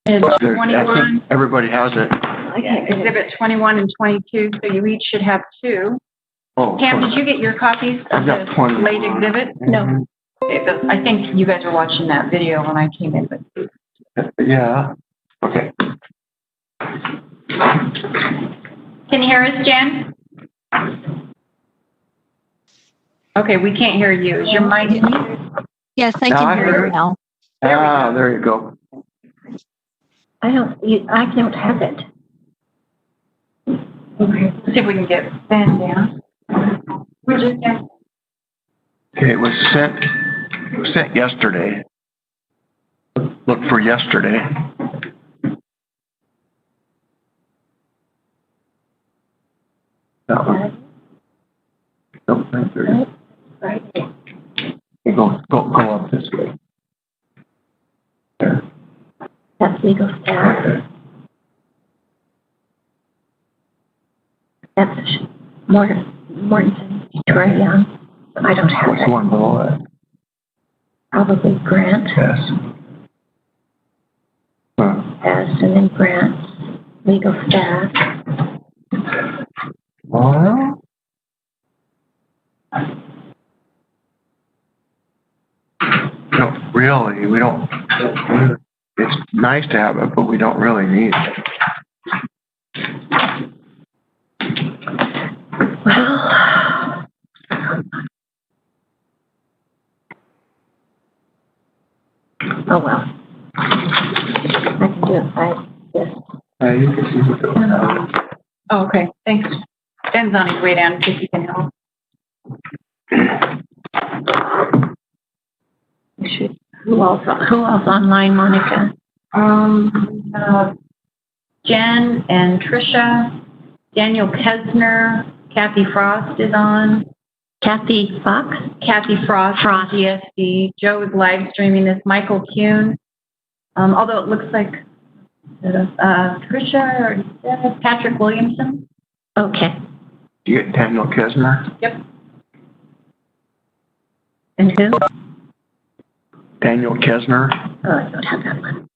Is I 21. think everybody has it. Exhibit 21 and 22, so you each should have 2. Oh, Pam, did you get your copies of the late exhibit? No. I think you guys were watching that video when I came in. But... Yeah. Okay. Can you hear us, Jen? Okay, we can't hear you. Is your mic? Yes, I can hear you now. There you go. I don't have it. Okay, let's see if we can get Ben down. We're just down. Okay, it was sent yesterday. Look for yesterday. That one. Nope, right there. Right. Go up this way. There. That's legal staff. Okay. That's Mortensen, Troy Young. I don't have What's it. the one below that? Probably Grant. Yes. S, and then Grant, legal staff. Well, no, really, we don't. It's nice to have it, but we don't really need it. Well, oh well. I can do it by this. You can see what goes on. Oh, okay, thanks. Ben's on his way down, see if he can help. Who else online, Monica? Jen and Trisha, Daniel Kesner, Kathy Frost is on. Kathy Fox? Kathy Frost, GSD. Joe is live streaming this. Michael Kuhn. Although it looks like Trisha or Patrick Williamson. Okay. Do you get Daniel Kesner? Yep. And who? Daniel Kesner. Oh, I don't have that one.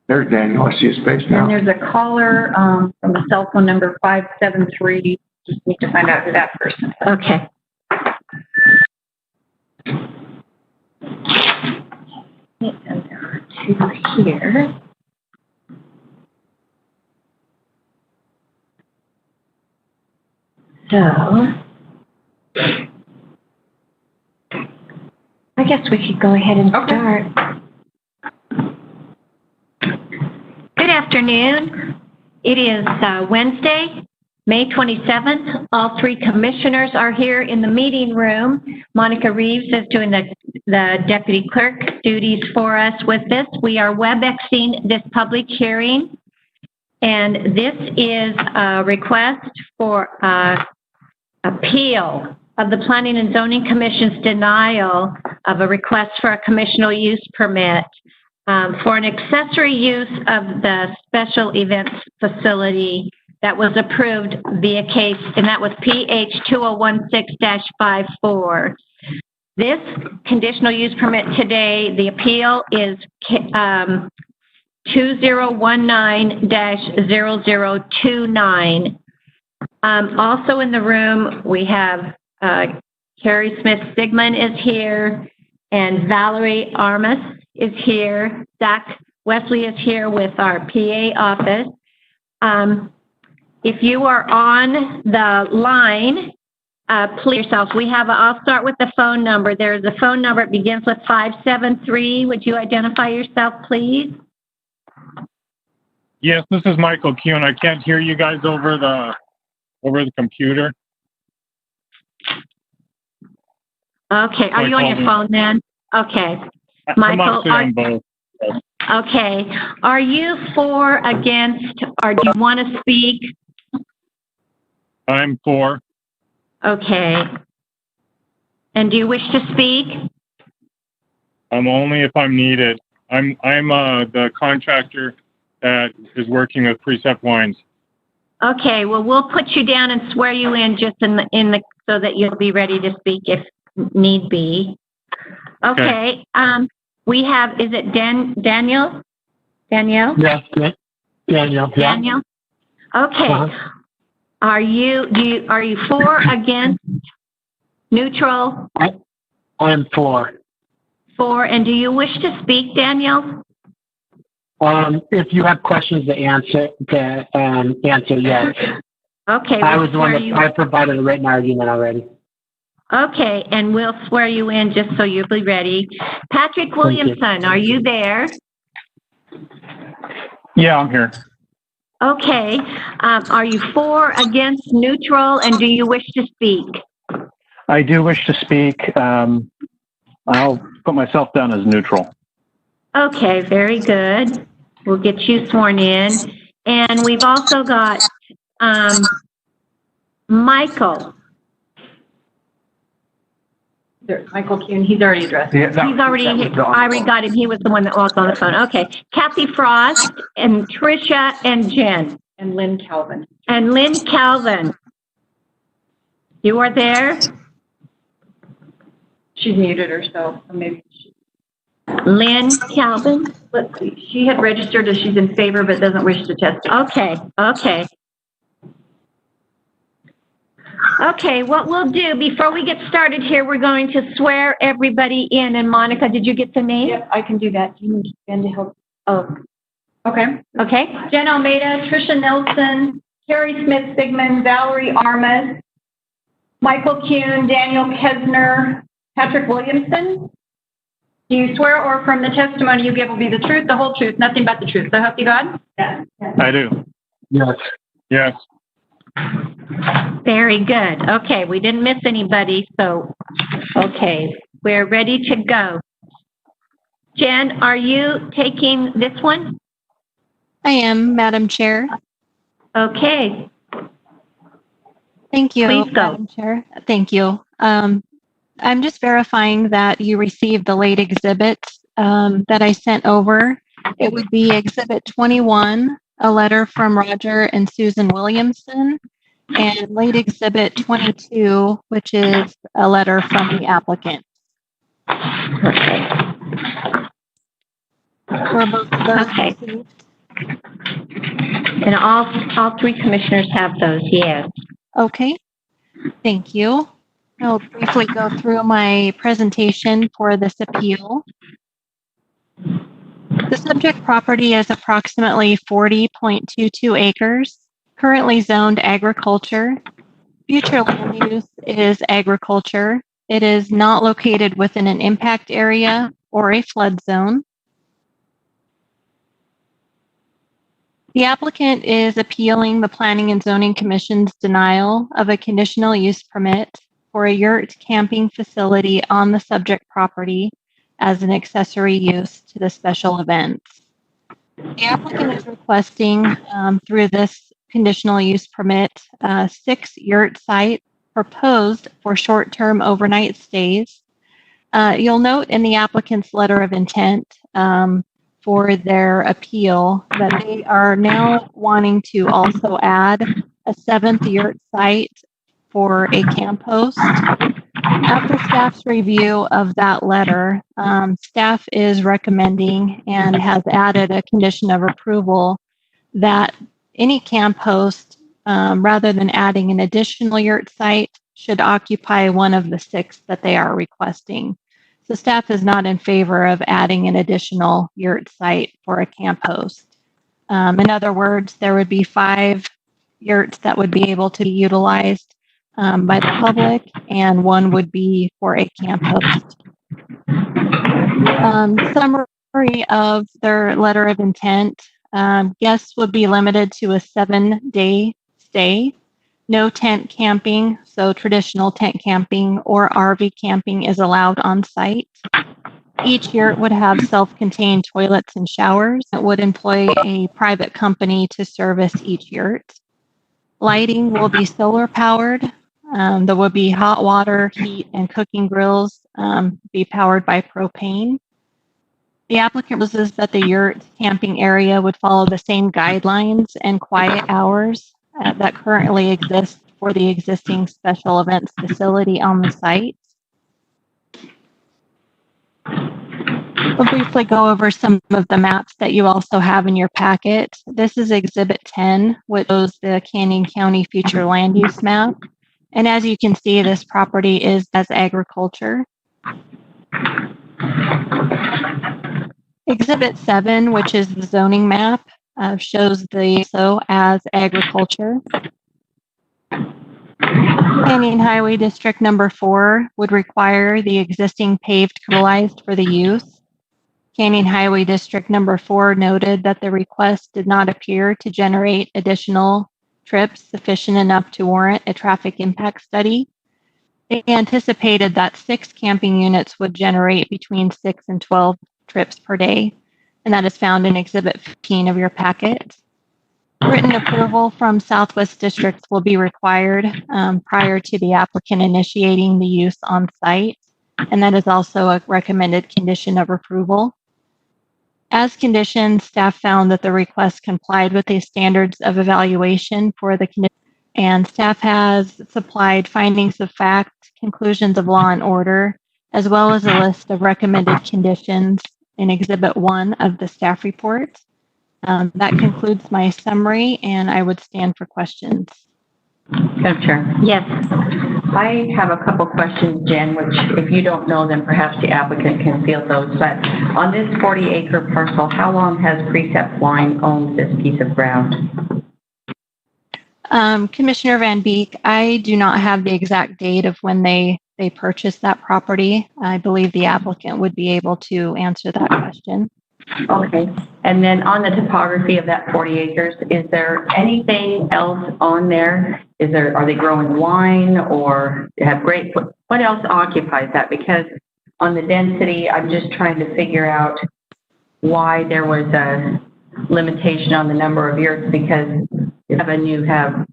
There's Daniel. I see his face now. And there's a caller from the cell phone number 573. Just need to find out who that person is. Okay. And there are 2 here. So, I guess we should go ahead and start. Good afternoon. It is Wednesday, May 27th. All 3 commissioners are here in the meeting room. Monica Reeves is doing the deputy clerk duties for us with this. We are WebExing this public hearing, and this is a request for appeal of the Planning and Zoning Commission's denial of a request for a conditional use permit for an accessory use of the special events facility that was approved via case, and that was PH 2016-54. This conditional use permit today, the appeal is 2019-0029. Also in the room, we have Carrie Smith-Sigmund is here, and Valerie Armas is here. Zach Wesley is here with our PA office. If you are on the line, please yourself. I'll start with the phone number. There's a phone number. It begins with 573. Would you identify yourself, please? Yes, this is Michael Kuhn. I can't hear you guys over the computer. Okay. Are you on your phone then? Okay. Michael, okay. Are you for, against, or do you want to speak? I'm for. Okay. And do you wish to speak? Only if I'm needed. I'm the contractor that is working with Precept Wines. Okay. Well, we'll put you down and swear you in just in the so that you'll be ready to speak if need be. Okay. We have. Is it Daniel? Danielle? Yes, Daniel. Yeah. Daniel? Okay. Uh-huh. Are you for, against, neutral? I'm for. For, and do you wish to speak, Daniel? If you have questions to answer, yes. Okay. I we'll was the one swear that you- I provided a written argument already. Okay, and we'll swear you in just so you'll be ready. Patrick Williamson, are you there? Yeah, I'm here. Okay. Are you for, against, neutral, and do you wish to speak? I do wish to speak. I'll put myself down as neutral. Okay, very good. We'll get you sworn in. And we've also got Michael. Michael Kuhn, he's already addressed. Yeah, I already got him. He was the one that was on the phone. Okay. Kathy Frost and Tricia and Jen. And Lynn Calvin. And Lynn Calvin. You are there? She's muted herself, so maybe Lynn Calvin? let's see. She had registered as she's in favor but doesn't wish to testify. Okay, okay. Okay, what we'll do, before we get started here, we're going to swear everybody in. And Monica, did you get the name? Yep, I can do that. Do you need Ben to help? Oh, Okay. okay. Jen Almeida, Tricia Nelson, Carrie Smith Sigmund, Valerie Armas, Michael Kuhn, Daniel Kesner, Patrick Williamson. Do you swear or affirm the testimony you give will be the truth, the whole truth, nothing but the truth? So help you God? Yes. I do. Yes. Yes. Very good. Okay, we didn't miss anybody, so, okay, we're ready to go. Jen, are you taking this one? I am, Madam Chair. Okay, Thank you, Please go. Madam Chair. Thank you. I'm just verifying that you received the late exhibits that I sent over. It would be Exhibit 21, a letter from Roger and Susan Williamson, and late Exhibit 22, which is a letter from the applicant. Were both of those Okay. received? and all three commissioners have those, yes. Okay, thank you. I'll briefly go through my presentation for this appeal. The subject property is approximately 40.22 acres, currently zoned agriculture. Future land use is agriculture. It is not located within an impact area or a flood zone. The applicant is appealing the Planning and Zoning Commission's denial of a conditional use permit for a yurt camping facility on the subject property as an accessory use to the special events. The applicant is requesting through this conditional use permit 6 yurt sites proposed for short-term overnight stays. You'll note in the applicant's letter of intent for their appeal that they are now wanting to also add a 7th yurt site for a camp host. After staff's review of that letter, staff is recommending and has added a condition of approval that any camp host, rather than adding an additional yurt site, should occupy one of the 6 that they are requesting. So staff is not in favor of adding an additional yurt site for a camp host. In other words, there would be 5 yurts that would be able to be utilized by the public, and 1 would be for a camp host. Summary of their letter of intent. Guests would be limited to a 7-day stay. No tent camping, so traditional tent camping or RV camping is allowed on site. Each yurt would have self-contained toilets and showers. It would employ a private company to service each yurt. Lighting will be solar powered. There will be hot water, heat, and cooking grills be powered by propane. The applicant proposes that the yurt camping area would follow the same guidelines and quiet hours that currently exist for the existing special events facility on the site. I'll briefly go over some of the maps that you also have in your packet. This is Exhibit 10, which shows the Canyon County future land use map. And as you can see, this property is as agriculture. Exhibit 7, which is the zoning map, shows the so as agriculture. Canyon Highway District number 4 would require the existing paved criminalized for the use. Canyon Highway District number 4 noted that the request did not appear to generate additional trips sufficient enough to warrant a traffic impact study. They anticipated that 6 camping units would generate between 6 and 12 trips per day, and that is found in Exhibit 15 of your packet. Written approval from Southwest Districts will be required prior to the applicant initiating the use on site, and that is also a recommended condition of approval. As conditioned, staff found that the request complied with the standards of evaluation for the condition, and staff has supplied findings of fact, conclusions of law and order, as well as a list of recommended conditions in Exhibit 1 of the staff report. That concludes my summary, and I would stand for questions. Madam Chair. Yes. I have a couple questions, Jen, which if you don't know them, perhaps the applicant can field those. But on this 40-acre parcel, how long has Precept Wine owned this piece of ground? Commissioner Van Beek, I do not have the exact date of when they purchased that property. I believe the applicant would be able to answer that question. Okay. And then on the topography of that 40 acres, is there anything else on there? Are they growing wine or have grape? What else occupies that? Because on the density, I'm just trying to figure out why there was a limitation on the number of yurts, because you have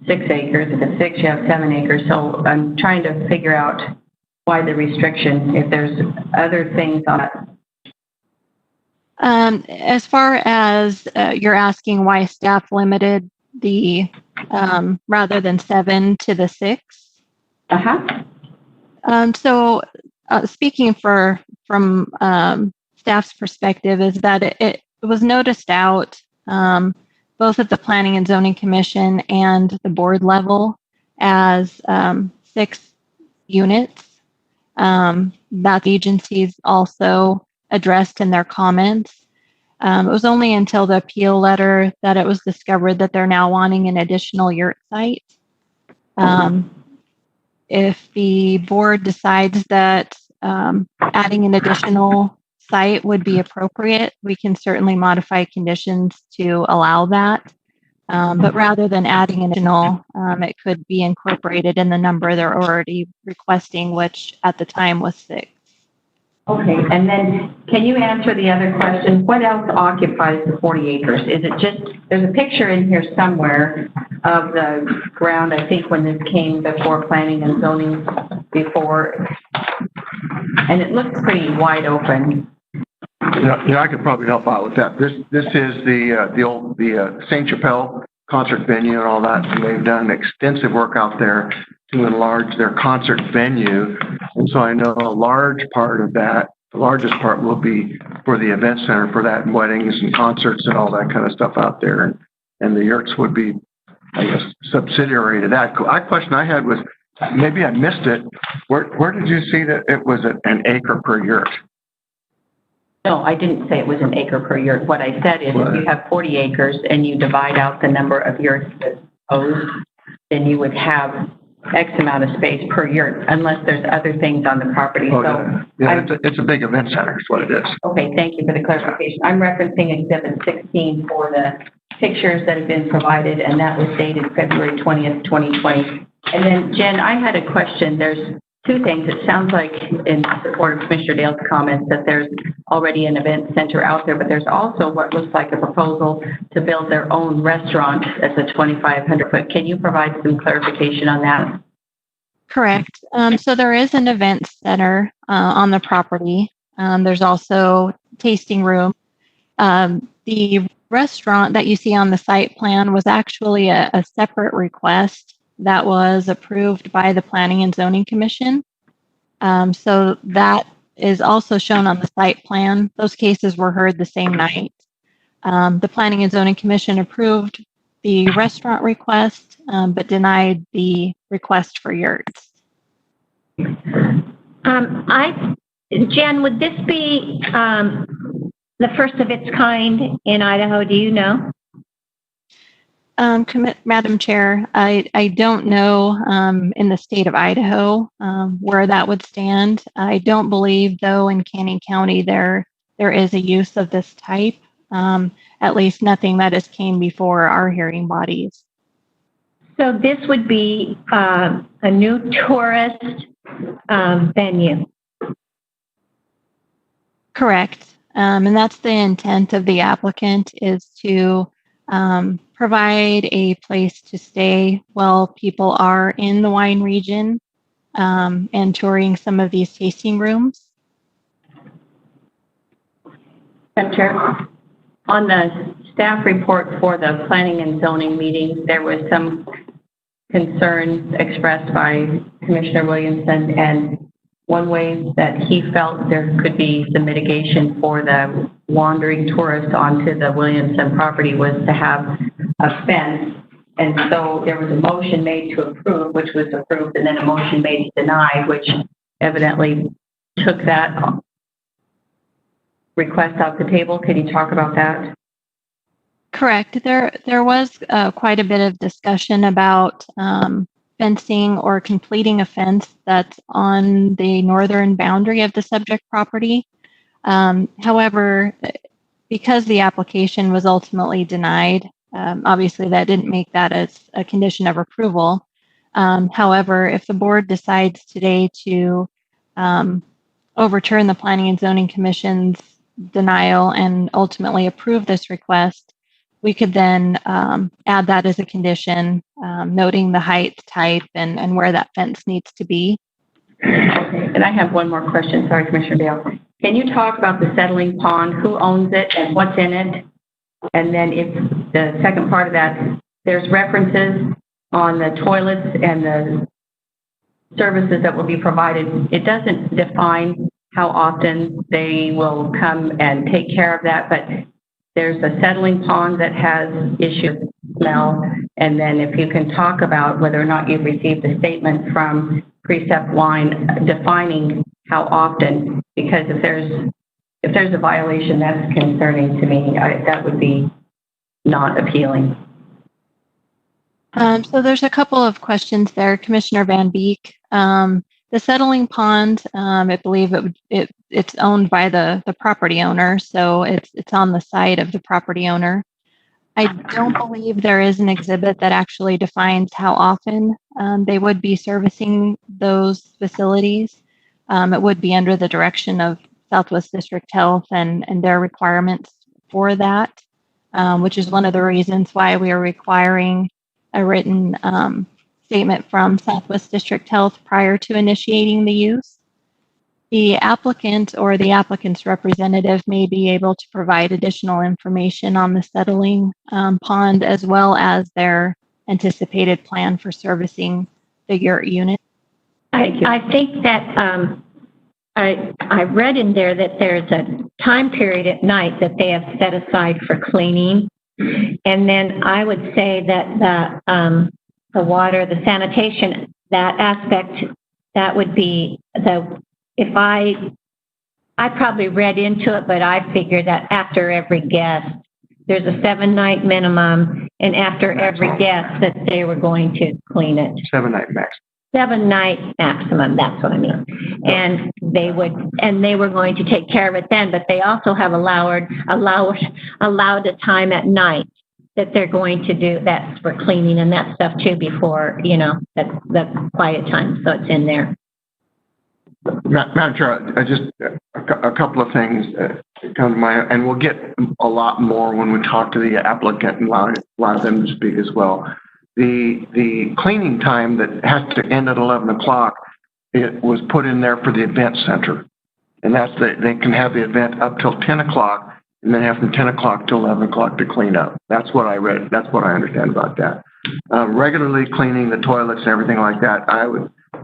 6 acres. If it's 6, you have 7 acres. So I'm trying to figure out why the restriction, if there's other things on it. As far as you're asking why staff limited the rather than 7 to the 6. So speaking from staff's perspective is that it was noticed out both at the Planning and Zoning Commission and the board level as 6 units that the agencies also addressed in their comments. It was only until the appeal letter that it was discovered that they're now wanting an additional yurt site. If the board decides that adding an additional site would be appropriate, we can certainly modify conditions to allow that. But rather than adding an additional, it could be incorporated in the number they're already requesting, which at the time was 6. Okay, and then can you answer the other question? What else occupies the 40 acres? Is it just, there's a picture in here somewhere of the ground, I think when this came before planning and zoning before, and it looks pretty wide open. Yeah, I could probably help out with that. This is the old St. Chapelle concert venue and all that. And they've done extensive work out there to enlarge their concert venue. And so I know a large part of that, the largest part will be for the event center for that, and weddings and concerts and all that kind of stuff out there. And the yurts would be, I guess, subsidiary to that. A question I had was, maybe I missed it. Where did you see that it was an acre per yurt? No, I didn't say it was an acre per yurt. What I said is if you have 40 acres and you divide out the number of yurts that's proposed, then you would have X amount of space per yurt, unless there's other things on the property. Oh, so yeah, it's a big event center is what it is. Okay, thank you for the clarification. I'm referencing Exhibit 16 for the pictures that have been provided, and that was dated February 20th, 2020. And then, Jen, I had a question. There's 2 things. It sounds like, in support of Commissioner Dale's comments, that there's already an event center out there, but there's also what looks like a proposal to build their own restaurant as a 2,500 foot. Can you provide some clarification on that? Correct. So there is an event center on the property. There's also tasting room. The restaurant that you see on the site plan was actually a separate request that was approved by the Planning and Zoning Commission. So that is also shown on the site plan. Those cases were heard the same night. The Planning and Zoning Commission approved the restaurant request, but denied the request for yurts. Jen, would this be the first of its kind in Idaho? Do you know? Madam Chair, I don't know in the state of Idaho where that would stand. I don't believe, though, in Canning County there is a use of this type. At least nothing that has came before our hearing bodies. So this would be a new tourist venue. Correct. And that's the intent of the applicant, is to provide a place to stay while people are in the wine region and touring some of these tasting rooms. Madam Chair, on the staff report for the planning and zoning meeting, there was some concerns expressed by Commissioner Williamson, and one way that he felt there could be some mitigation for the wandering tourists onto the Williamson property was to have a fence. And so there was a motion made to approve, which was approved, and then a motion made to deny, which evidently took that request off the table. Could you talk about that? Correct. There was quite a bit of discussion about fencing or completing a fence that's on the northern boundary of the subject property. However, because the application was ultimately denied, obviously that didn't make that as a condition of approval. However, if the board decides today to overturn the Planning and Zoning Commission's denial and ultimately approve this request, we could then add that as a condition, noting the height, type, and where that fence needs to be. Okay. And I have one more question. Sorry, Commissioner Bale. Can you talk about the settling pond? Who owns it and what's in it? And then if the second part of that, there's references on the toilets and the services that will be provided. It doesn't define how often they will come and take care of that, but there's a settling pond that has issues with smell. And then if you can talk about whether or not you've received a statement from Precept Wine defining how often, because if there's a violation, that's concerning to me. That would be not appealing. So there's a couple of questions there, Commissioner Van Beek. The settling pond, I believe it's owned by the property owner, so it's on the site of the property owner. I don't believe there is an exhibit that actually defines how often they would be servicing those facilities. It would be under the direction of Southwest District Health and their requirements for that, which is one of the reasons why we are requiring a written statement from Southwest District Health prior to initiating the use. The applicant or the applicant's representative may be able to provide additional information on the settling pond, as well as their anticipated plan for servicing the yurt unit. I think that I read in there that there's a time period at night that they have set aside for cleaning. And then I would say that the water, the sanitation, that aspect, that would be if I probably read into it, but I figure that after every guest, there's a 7-night minimum, and after every guest that they were going to clean it. 7-night max. 7-night maximum, that's what I mean. And they were going to take care of it then, but they also have allowed a time at night that they're going to do that for cleaning and that stuff too before, the quiet time. So it's in there. Madam Chair, just a couple of things come to mind, and we'll get a lot more when we talk to the applicant and allow them to speak as well. The cleaning time that has to end at 11 o'clock, it was put in there for the event center. And they can have the event up till 10 o'clock and then have from 10 o'clock till 11 o'clock to clean up. That's what I read. That's what I understand about that. Regularly cleaning the toilets and everything like that,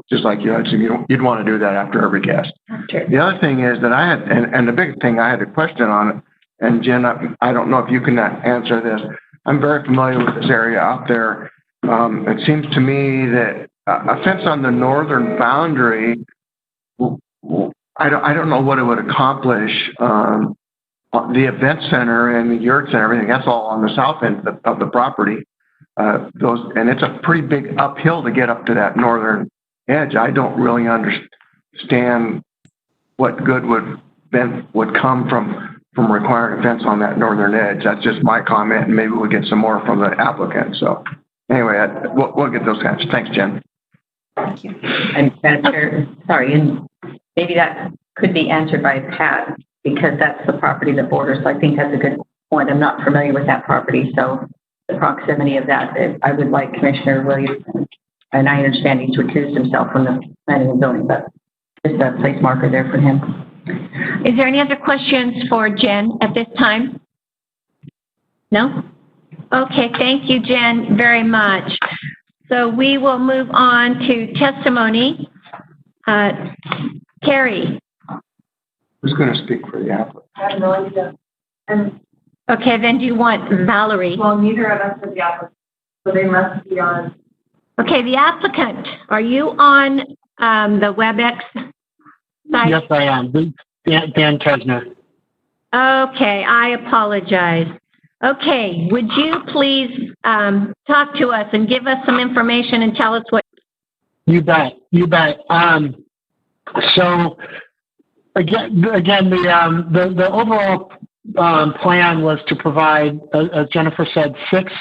just like you had, so you'd want to do that after every guest. Sure. The other thing is that I had, and the big thing I had a question on it, and Jen, I don't know if you can answer this. I'm very familiar with this area out there. It seems to me that a fence on the northern boundary, I don't know what it would accomplish. The event center and the yurts and everything, that's all on the south end of the property. And it's a pretty big uphill to get up to that northern edge. I don't really understand what good would come from requiring a fence on that northern edge. That's just my comment, and maybe we'll get some more from the applicant. So anyway, we'll get those answers. Thanks, Jen. Thank you. And Madam Chair, sorry, and maybe that could be answered by Pat, because that's the property that borders. So I think that's a good point. I'm not familiar with that property, so the proximity of that, I would like Commissioner Williamson, and I understand he's recused himself from the planning and zoning, but just a place marker there for him. Is there any other questions for Jen at this time? No? Okay, thank you, Jen, very much. So we will move on to testimony. Carrie. Who's going to speak for the applicant? I have no idea. And, Okay, then do you want Valerie? well, neither of us are the applicant, so they must be on. Okay, the applicant, are you on the WebEx site? Yes, I am. Dan Kesner. Okay, I apologize. Okay, would you please talk to us and give us some information and tell us what? You bet. You bet. So again, the overall plan was to provide, as Jennifer said, 6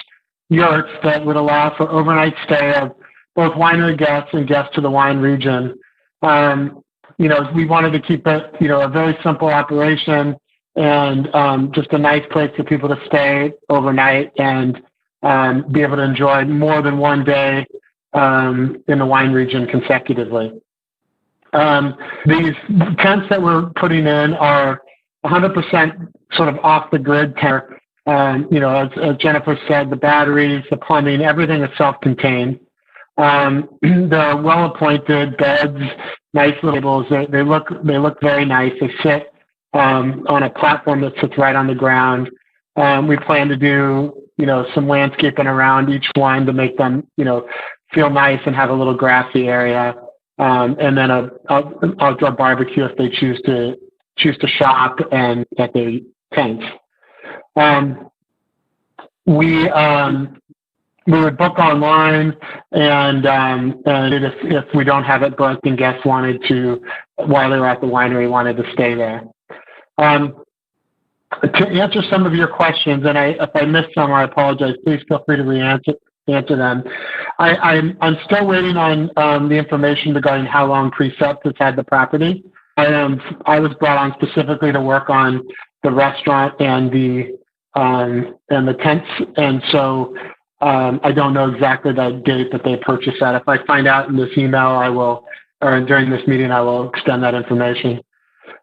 yurts that would allow for overnight stay of both winery guests and guests to the wine region. We wanted to keep it, a very simple operation and just a nice place for people to stay overnight and be able to enjoy more than one day in the wine region consecutively. These tents that we're putting in are 100% sort of off the grid tent. As Jennifer said, the batteries, the plumbing, everything is self-contained. The well-appointed beds, nice little tables. They look very nice. They sit on a platform that sits right on the ground. We plan to do some landscaping around each one to make them feel nice and have a little grassy area. And then a outdoor barbecue if they choose to shop and at their tents. We would book online, and if we don't have it booked and guests wanted to, while they were at the winery, wanted to stay there. To answer some of your questions, and if I missed some, I apologize. Please feel free to answer them. I'm still waiting on the information regarding how long Precept has had the property. I was brought on specifically to work on the restaurant and the tents, and so I don't know exactly the date that they purchased that. If I find out in this email, during this meeting, I will extend that information.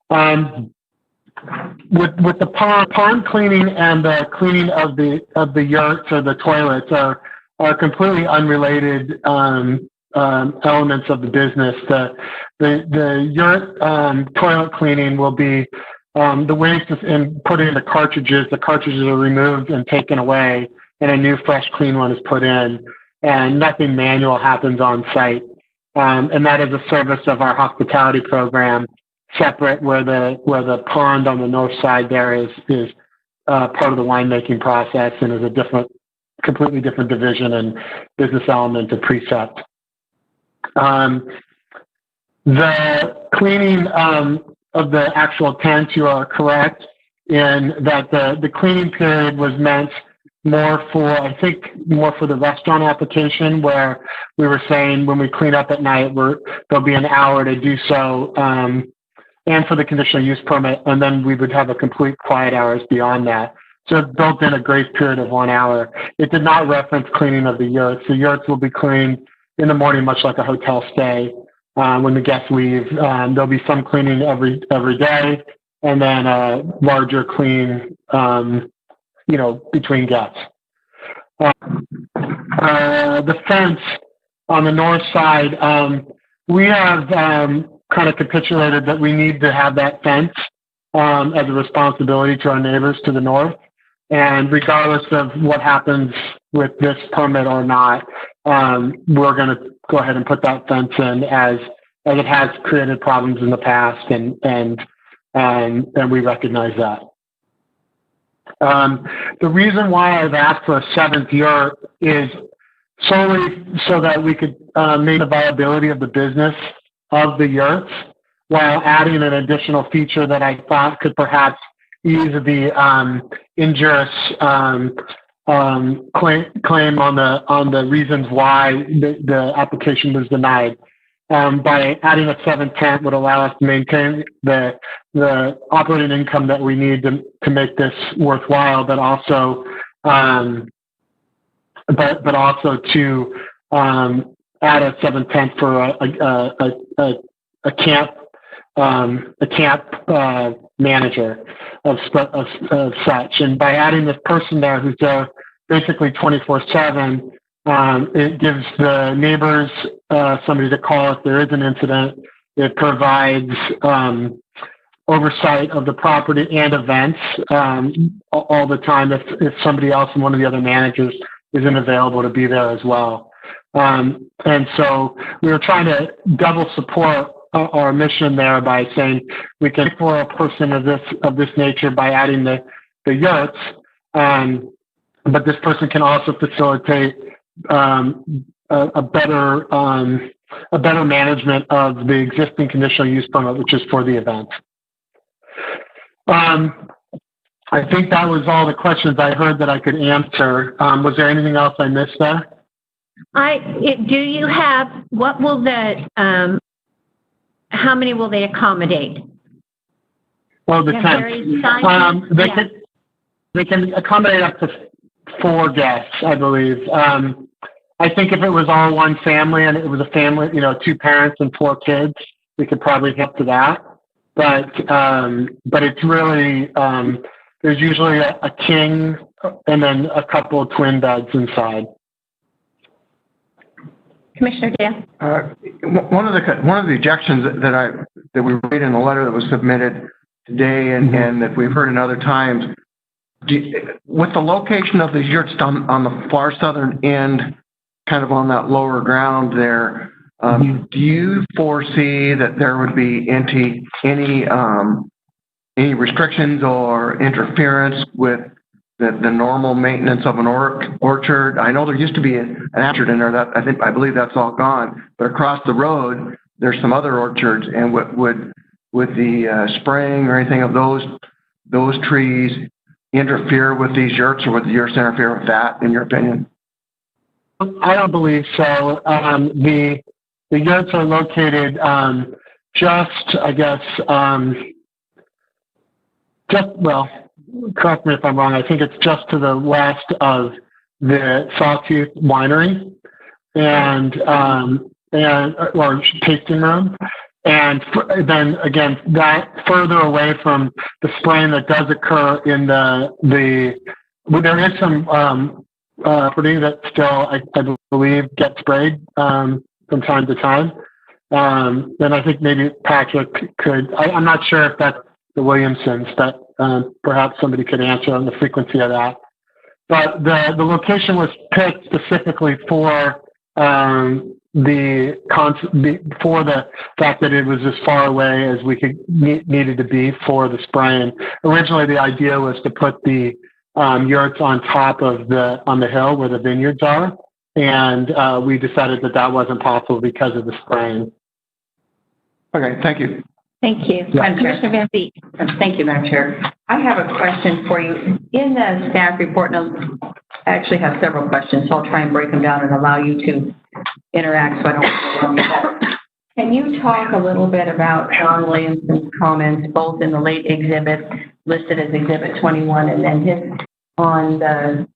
With the pond cleaning and the cleaning of the yurts or the toilets are completely unrelated elements of the business. The yurt toilet cleaning will be the waste and put in the cartridges. The cartridges are removed and taken away, and a new fresh clean one is put in, and nothing manual happens on site. And that is a service of our hospitality program, separate, where the pond on the north side there is part of the winemaking process and is a completely different division and business element of Precept. The cleaning of the actual tents, you are correct in that the cleaning period was meant more for the restaurant application, where we were saying when we clean up at night, there'll be an hour to do so, and for the conditional use permit, and then we would have a complete quiet hours beyond that. So it built in a grace period of 1 hour. It did not reference cleaning of the yurts. The yurts will be cleaned in the morning, much like a hotel stay. When the guests leave, there'll be some cleaning every day, and then a larger clean, between guests. The fence on the north side, we have kind of capitulated that we need to have that fence as a responsibility to our neighbors to the north. And regardless of what happens with this permit or not, we're going to go ahead and put that fence in as it has created problems in the past, and we recognize that. The reason why I've asked for a 7th yurt is solely so that we could make the viability of the business of the yurts while adding an additional feature that I thought could perhaps ease the injurious claim on the reasons why the application was denied. By adding a 7th tent would allow us to maintain the operating income that we need to make this worthwhile, but also but also to add a 7th tent for a camp manager of such. And by adding this person there who's there basically 24/7, it gives the neighbors somebody to call if there is an incident. It provides oversight of the property and events all the time if somebody else and one of the other managers isn't available to be there as well. And so we were trying to double support our mission there by saying we can look for a person of this nature by adding the yurts, but this person can also facilitate a better management of the existing conditional use permit, which is for the event. I think that was all the questions I heard that I could answer. Was there anything else I missed there? Do you have, what will how many will they accommodate? Well, the tent. They can accommodate up to 4 guests, I believe. I think if it was all one family and it was a family, 2 parents and 4 kids, we could probably get to that. But it's really, there's usually a king and then a couple of twin beds inside. Commissioner Dan? One of the objections that we read in the letter that was submitted today, and that we've heard in other times, with the location of the yurts on the far southern end, kind of on that lower ground there, do you foresee that there would be any restrictions or interference with the normal maintenance of an orchard? I know there used to be an orchard in there I believe that's all gone, but across the road there's some other orchards, and would the spraying or anything of those trees interfere with these yurts, or would the yurts interfere with that, in your opinion? I don't believe so. The yurts are located correct me if I'm wrong, I think it's just to the west of the Sawtooth Winery or tasting room. And then again, that further away from the spraying that does occur in there is some property that still, I believe, gets sprayed from time to time. Then I think maybe Patrick could, I'm not sure if that's the Williamsons, but perhaps somebody could answer on the frequency of that. But the location was picked specifically for the fact that it was as far away as we needed to be for the spraying. Originally, the idea was to put the yurts on top of on the hill where the vineyards are, and we decided that wasn't possible because of the spraying. Okay, thank you. Thank you. Yeah. Commissioner Van Beek. Thank you, Madam Chair. I have a question for you. In the staff report, and I actually have several questions, so I'll try and break them down and allow you to interact so I don't forget. Can you talk a little bit about John Williamson's comments, both in the late exhibit listed as Exhibit 21, and then his on the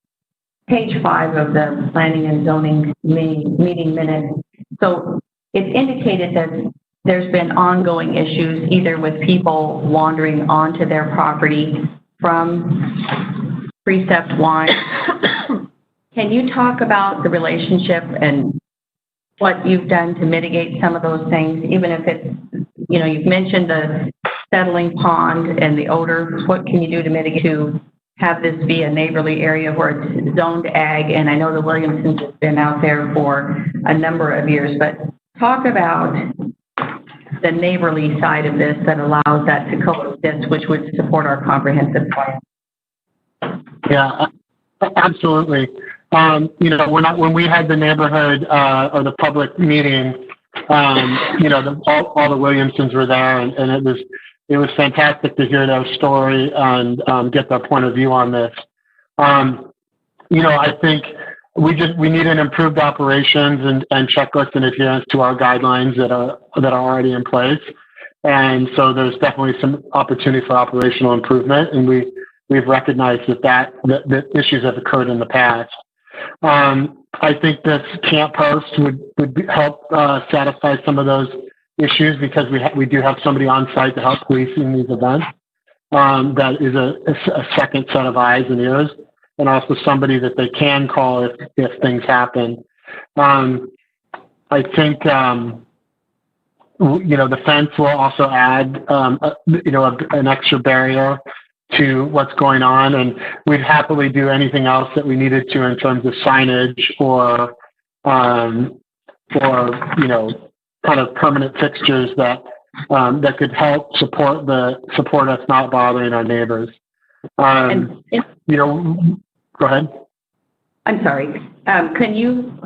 page 5 of the Planning and Zoning meeting minutes? So it's indicated that there's been ongoing issues either with people wandering onto their property from Precept Wine. Can you talk about the relationship and what you've done to mitigate some of those things, even if it's, you've mentioned the settling pond and the odor. What can you do to mitigate, to have this be a neighborly area where it's zoned ag? And I know the Williamsons has been out there for a number of years, but talk about the neighborly side of this that allows that to coexist, which would support our comprehensive plan. Yeah, absolutely. When we had the neighborhood or the public meeting, all the Williamsons were there, and it was fantastic to hear their story and get their point of view on this. I think we need an improved operations and checklist and adherence to our guidelines that are already in place. And so there's definitely some opportunity for operational improvement, and we've recognized that issues have occurred in the past. I think this camp post would help satisfy some of those issues, because we do have somebody on site to help policing these events. That is a second set of eyes and ears, and also somebody that they can call if things happen. I think the fence will also add an extra barrier to what's going on, and we'd happily do anything else that we needed to in terms of signage or kind of permanent fixtures that could help support us not bothering our neighbors. Go ahead. I'm sorry.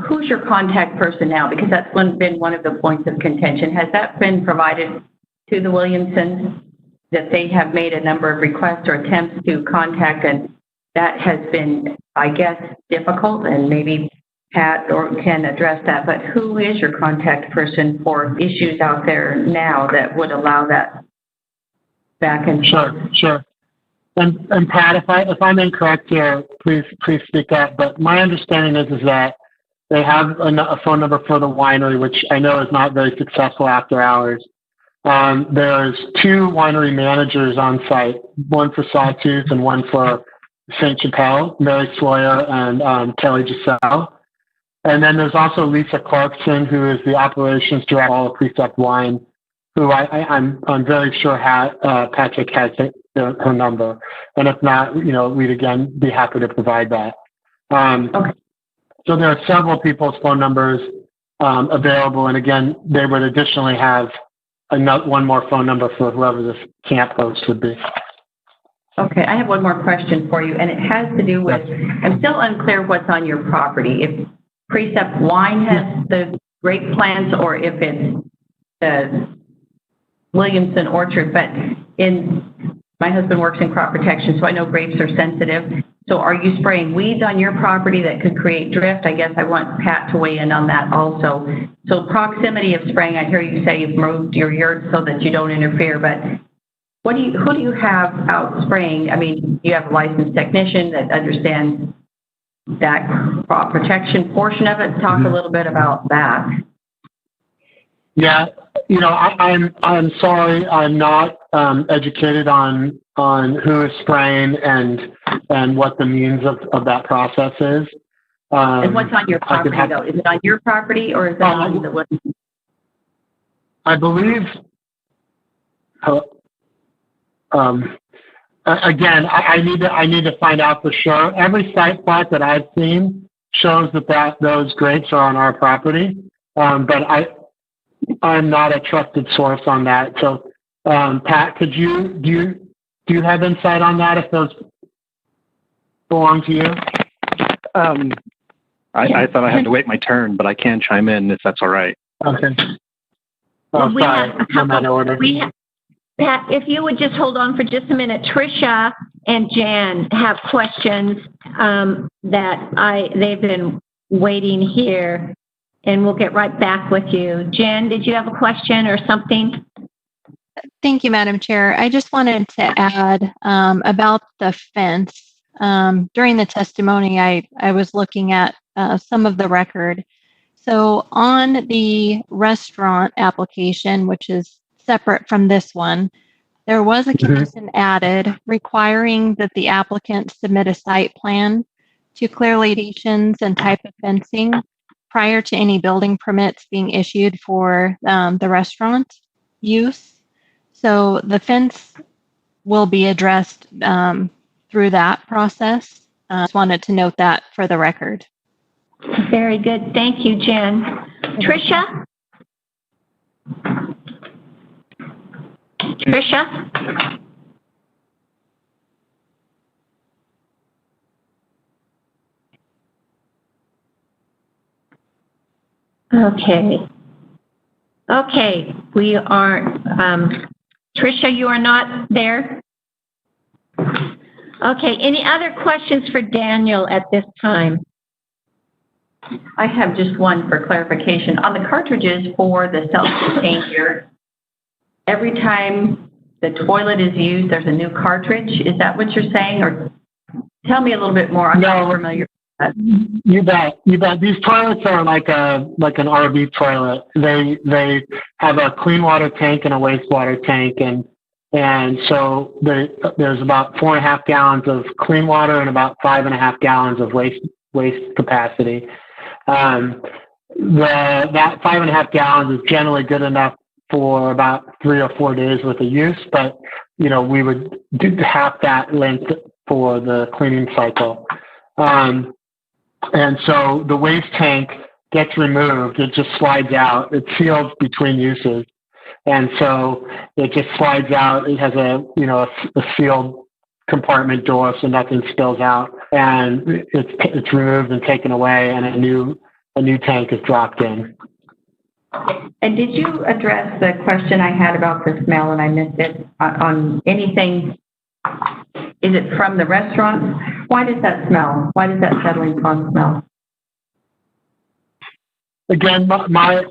Who's your contact person now? Because that's been one of the points of contention. Has that been provided to the Williamsons, that they have made a number of requests or attempts to contact, and that has been, I guess, difficult, and maybe Pat can address that, but who is your contact person for issues out there now that would allow that back and forth? Sure. And Pat, if I'm incorrect here, please speak up. But my understanding is that they have a phone number for the winery, which I know is not very successful after hours. There's 2 winery managers on site, one for Sawtooth and one for St. Chapelle, Mary Sloyer and Kelly Giselle. And then there's also Lisa Clarkson, who is the operations director of all of Precept Wine, who I'm very sure Patrick has her number. And if not, we'd again be happy to provide that. Okay. So there are several people's phone numbers available. And again, they would additionally have one more phone number for whoever this camp host would be. Okay, I have one more question for you, and it has to do with, I'm still unclear what's on your property. If Precept Wine has the grape plants, or if it's the Williamson orchard, but my husband works in crop protection, so I know grapes are sensitive. So are you spraying weeds on your property that could create drift? I guess I want Pat to weigh in on that also. So proximity of spraying, I hear you say you've moved your yurt so that you don't interfere, but who do you have out spraying? I mean, you have a licensed technician that understands that crop protection portion of it. Talk a little bit about that. Yeah, I'm sorry, I'm not educated on who is spraying and what the means of that process is. And what's on your property, though? Is it on your property, or is it on the Williamson? I believe. Again, I need to find out for sure. Every site plot that I've seen shows that those grapes are on our property, but I'm not a trusted source on that. So, Pat, do you have insight on that, if those belong to you? I thought I had to wait my turn, but I can chime in if that's all right. Okay. Well, Sorry. Pat, if you would just hold on for just a minute. Tricia and Jan have questions they've been waiting here, and we'll get right back with you. Jan, did you have a question or something? Thank you, Madam Chair. I just wanted to add about the fence. During the testimony, I was looking at some of the record. So on the restaurant application, which is separate from this one, there was a condition added requiring that the applicant submit a site plan to clear legislations and type of fencing. prior to any building permits being issued for the restaurant use. So the fence will be addressed through that process. Just wanted to note that for the record. Very good. Thank you, Jen. Tricia? Tricia? Okay, we are, Tricia, you are not there? Okay, any other questions for Daniel at this time? I have just one for clarification. On the cartridges for the self-contained yurt, every time the toilet is used, there's a new cartridge. Is that what you're saying? Or tell me a little bit more. I'm not familiar with that. You bet. These toilets are like an RV toilet. They have a clean water tank and a wastewater tank, and so there's about 4.5 gallons of clean water and about 5.5 gallons of waste capacity. That 5.5 gallons is generally good enough for about 3 or 4 days worth of use, but we would do half that length for the cleaning cycle. And so the waste tank gets removed. It just slides out. It's sealed between uses. And so it just slides out. It has a sealed compartment door so nothing spills out. And it's removed and taken away, and a new tank is dropped in. And did you address the question I had about the smell, and I missed it, on anything? Is it from the restaurant? Why does that smell? Why does that settling pond smell? Again, my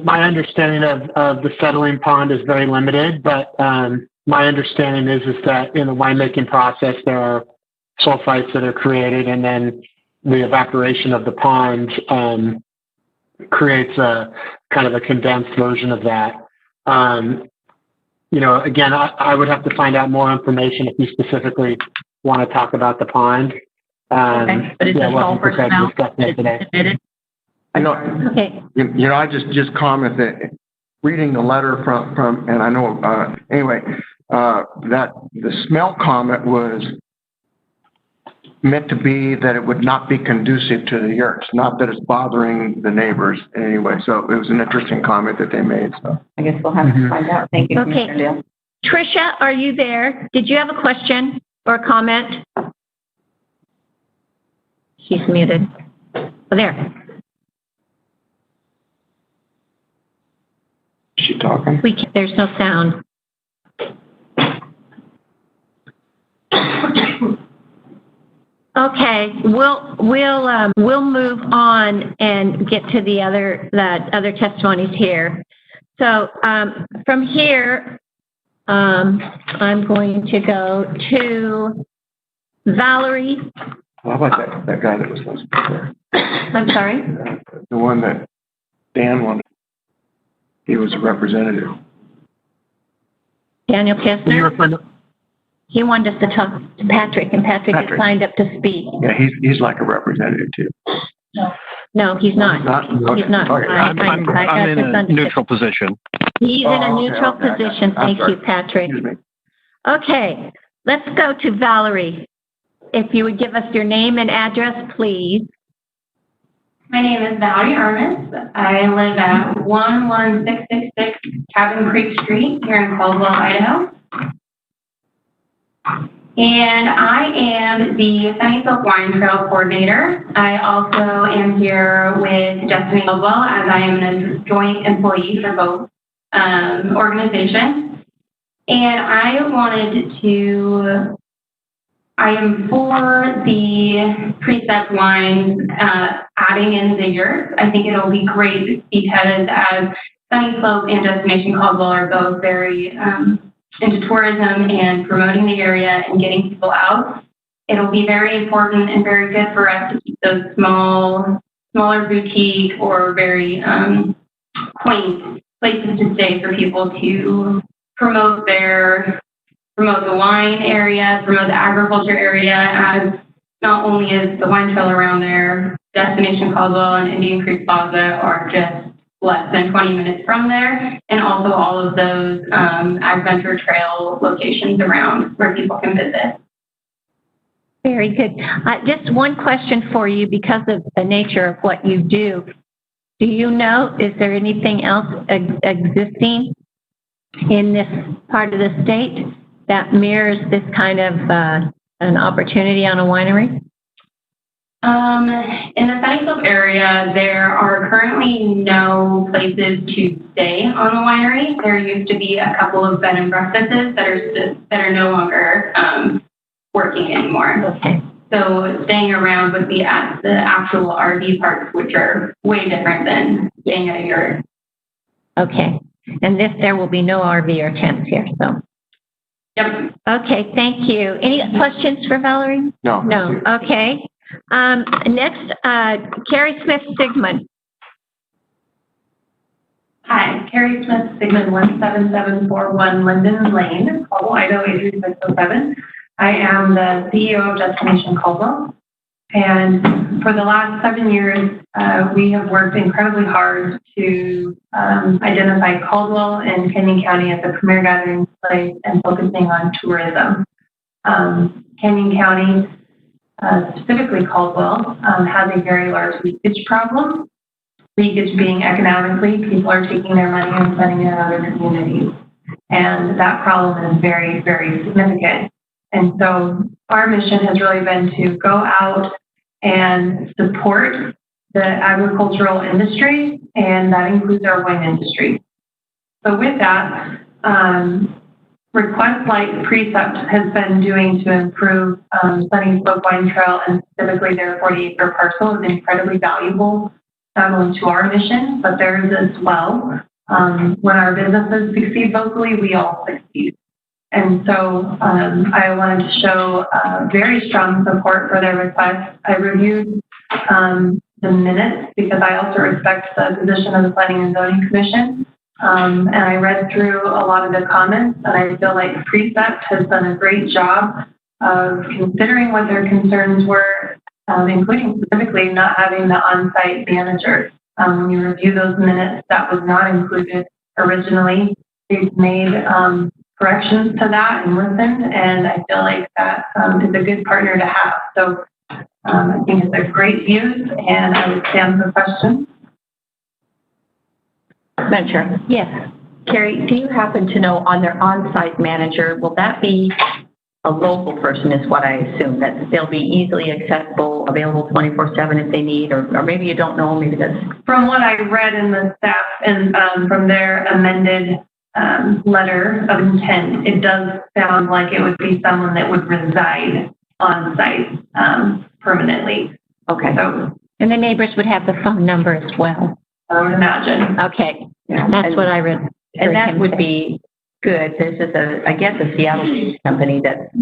understanding of the settling pond is very limited, but my understanding is that in the winemaking process there are sulfites that are created, and then the evaporation of the pond creates a kind of a condensed version of that. Again, I would have to find out more information if you specifically want to talk about the pond. Okay, but it's a sulfur smell. Today. Okay. I just comment that reading the letter from and I know, that the smell comment was meant to be that it would not be conducive to the yurts, not that it's bothering the neighbors in any way. So it was an interesting comment that they made. So I guess we'll have to find out. Thank you, Okay. Commissioner Dale. Tricia, are you there? Did you have a question or a comment? She's muted. Oh, there. is she talking? There's no sound. Okay, we'll move on and get to the other testimonies here. So from here, I'm going to go to Valerie. How about that guy that was supposed to be there? I'm sorry? The one that Dan wanted. He was a representative. Daniel Kessner? He wanted us to talk to Patrick, and Patrick has signed up to speak. Yeah, he's like a representative too. No, he's not. Okay. He's not. Okay. I'm in a neutral position. He's in a neutral position. Thank you, Patrick. Excuse me. Okay, let's go to Valerie. If you would give us your name and address, please. My name is Valerie Armis. I live at 11666 Cabin Creek Street here in Caldwell, Idaho. And I am the Sunny Silk Wine Trail Coordinator. I also am here with Destiny Caldwell, as I am a joint employee for both organizations. And I am for the precept wines adding in the yurts. I think it'll be great because as Sunny Slope and Destination Caldwell are both very into tourism and promoting the area and getting people out, it'll be very important and very good for us to keep those smaller boutique or very quaint places to stay for people to promote the wine area, promote the agriculture area, as not only is the wine trail around there Destination Caldwell and Indian Creek Plaza are just less than 20 minutes from there, and also all of those adventure trail locations around where people can visit. Very good. Just one question for you because of the nature of what you do. Do you know, is there anything else existing in this part of the state that mirrors this kind of an opportunity on a winery? In the Sunny Slope area, there are currently no places to stay on the winery. There used to be a couple of bed and breakfasts that are no longer working anymore. Okay. So staying around would be at the actual RV parks, which are way different than staying at a yurt. Okay. And there will be no RV or tents here, so. Yep. Okay, thank you. Any questions for Valerie? No. No. Okay. Next, Carrie Smith-Sigmund. Hi, Carrie Smith-Sigmund, 17741 Linden Lane, Caldwell, Idaho 83607. I am the CEO of Destination Caldwell. And for the last 7 years, we have worked incredibly hard to identify Caldwell and Canyon County as a premier gathering place and focusing on tourism. Canyon County, specifically Caldwell, has a very large leakage problem. Leakage being economically, people are taking their money and spending it in other communities. And that problem is very, very significant. And so our mission has really been to go out and support the agricultural industry, and that includes our wine industry. So with that, requests like Precept has been doing to improve Sunny Slope Wine Trail and specifically their 40-acre parcel is incredibly valuable, not only to our mission, but theirs as well. When our businesses succeed locally, we all succeed. And so I wanted to show very strong support for their request. I reviewed the minutes because I also respect the position of the Planning and Zoning Commission. And I read through a lot of the comments, and I feel like Precept has done a great job of considering what their concerns were, including specifically not having the on-site manager. When you review those minutes, that was not included originally. They've made corrections to that and listened, and I feel like that is a good partner to have. So I think it's a great views, and I would stand for questions. Madam Chair. Yes. Carrie, do you happen to know on their on-site manager, will that be a local person is what I assume, that they'll be easily accessible, available 24/7 if they need, or maybe you don't know, maybe that's... From what I read in the staff and from their amended letter of intent, it does sound like it would be someone that would reside on site permanently. Okay. So, And the neighbors would have the phone number as well. I would imagine. Okay. That's what I read. And that would be good. This is a Seattle company that's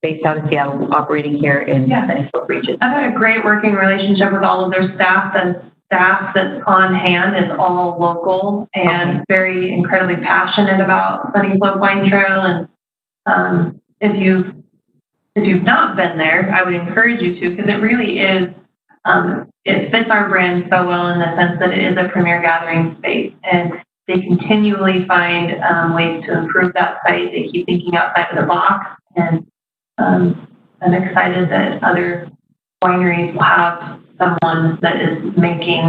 based out of Seattle, operating here in the Sunny Slope region. I've had a great working relationship with all of their staff, and staff that's on hand is all local and very incredibly passionate about Sunny Slope Wine Trail. And if you've not been there, I would encourage you to, because it really is, it fits our brand so well in the sense that it is a premier gathering space, and they continually find ways to improve that site. They keep thinking outside of the box, and I'm excited that other wineries will have someone that is making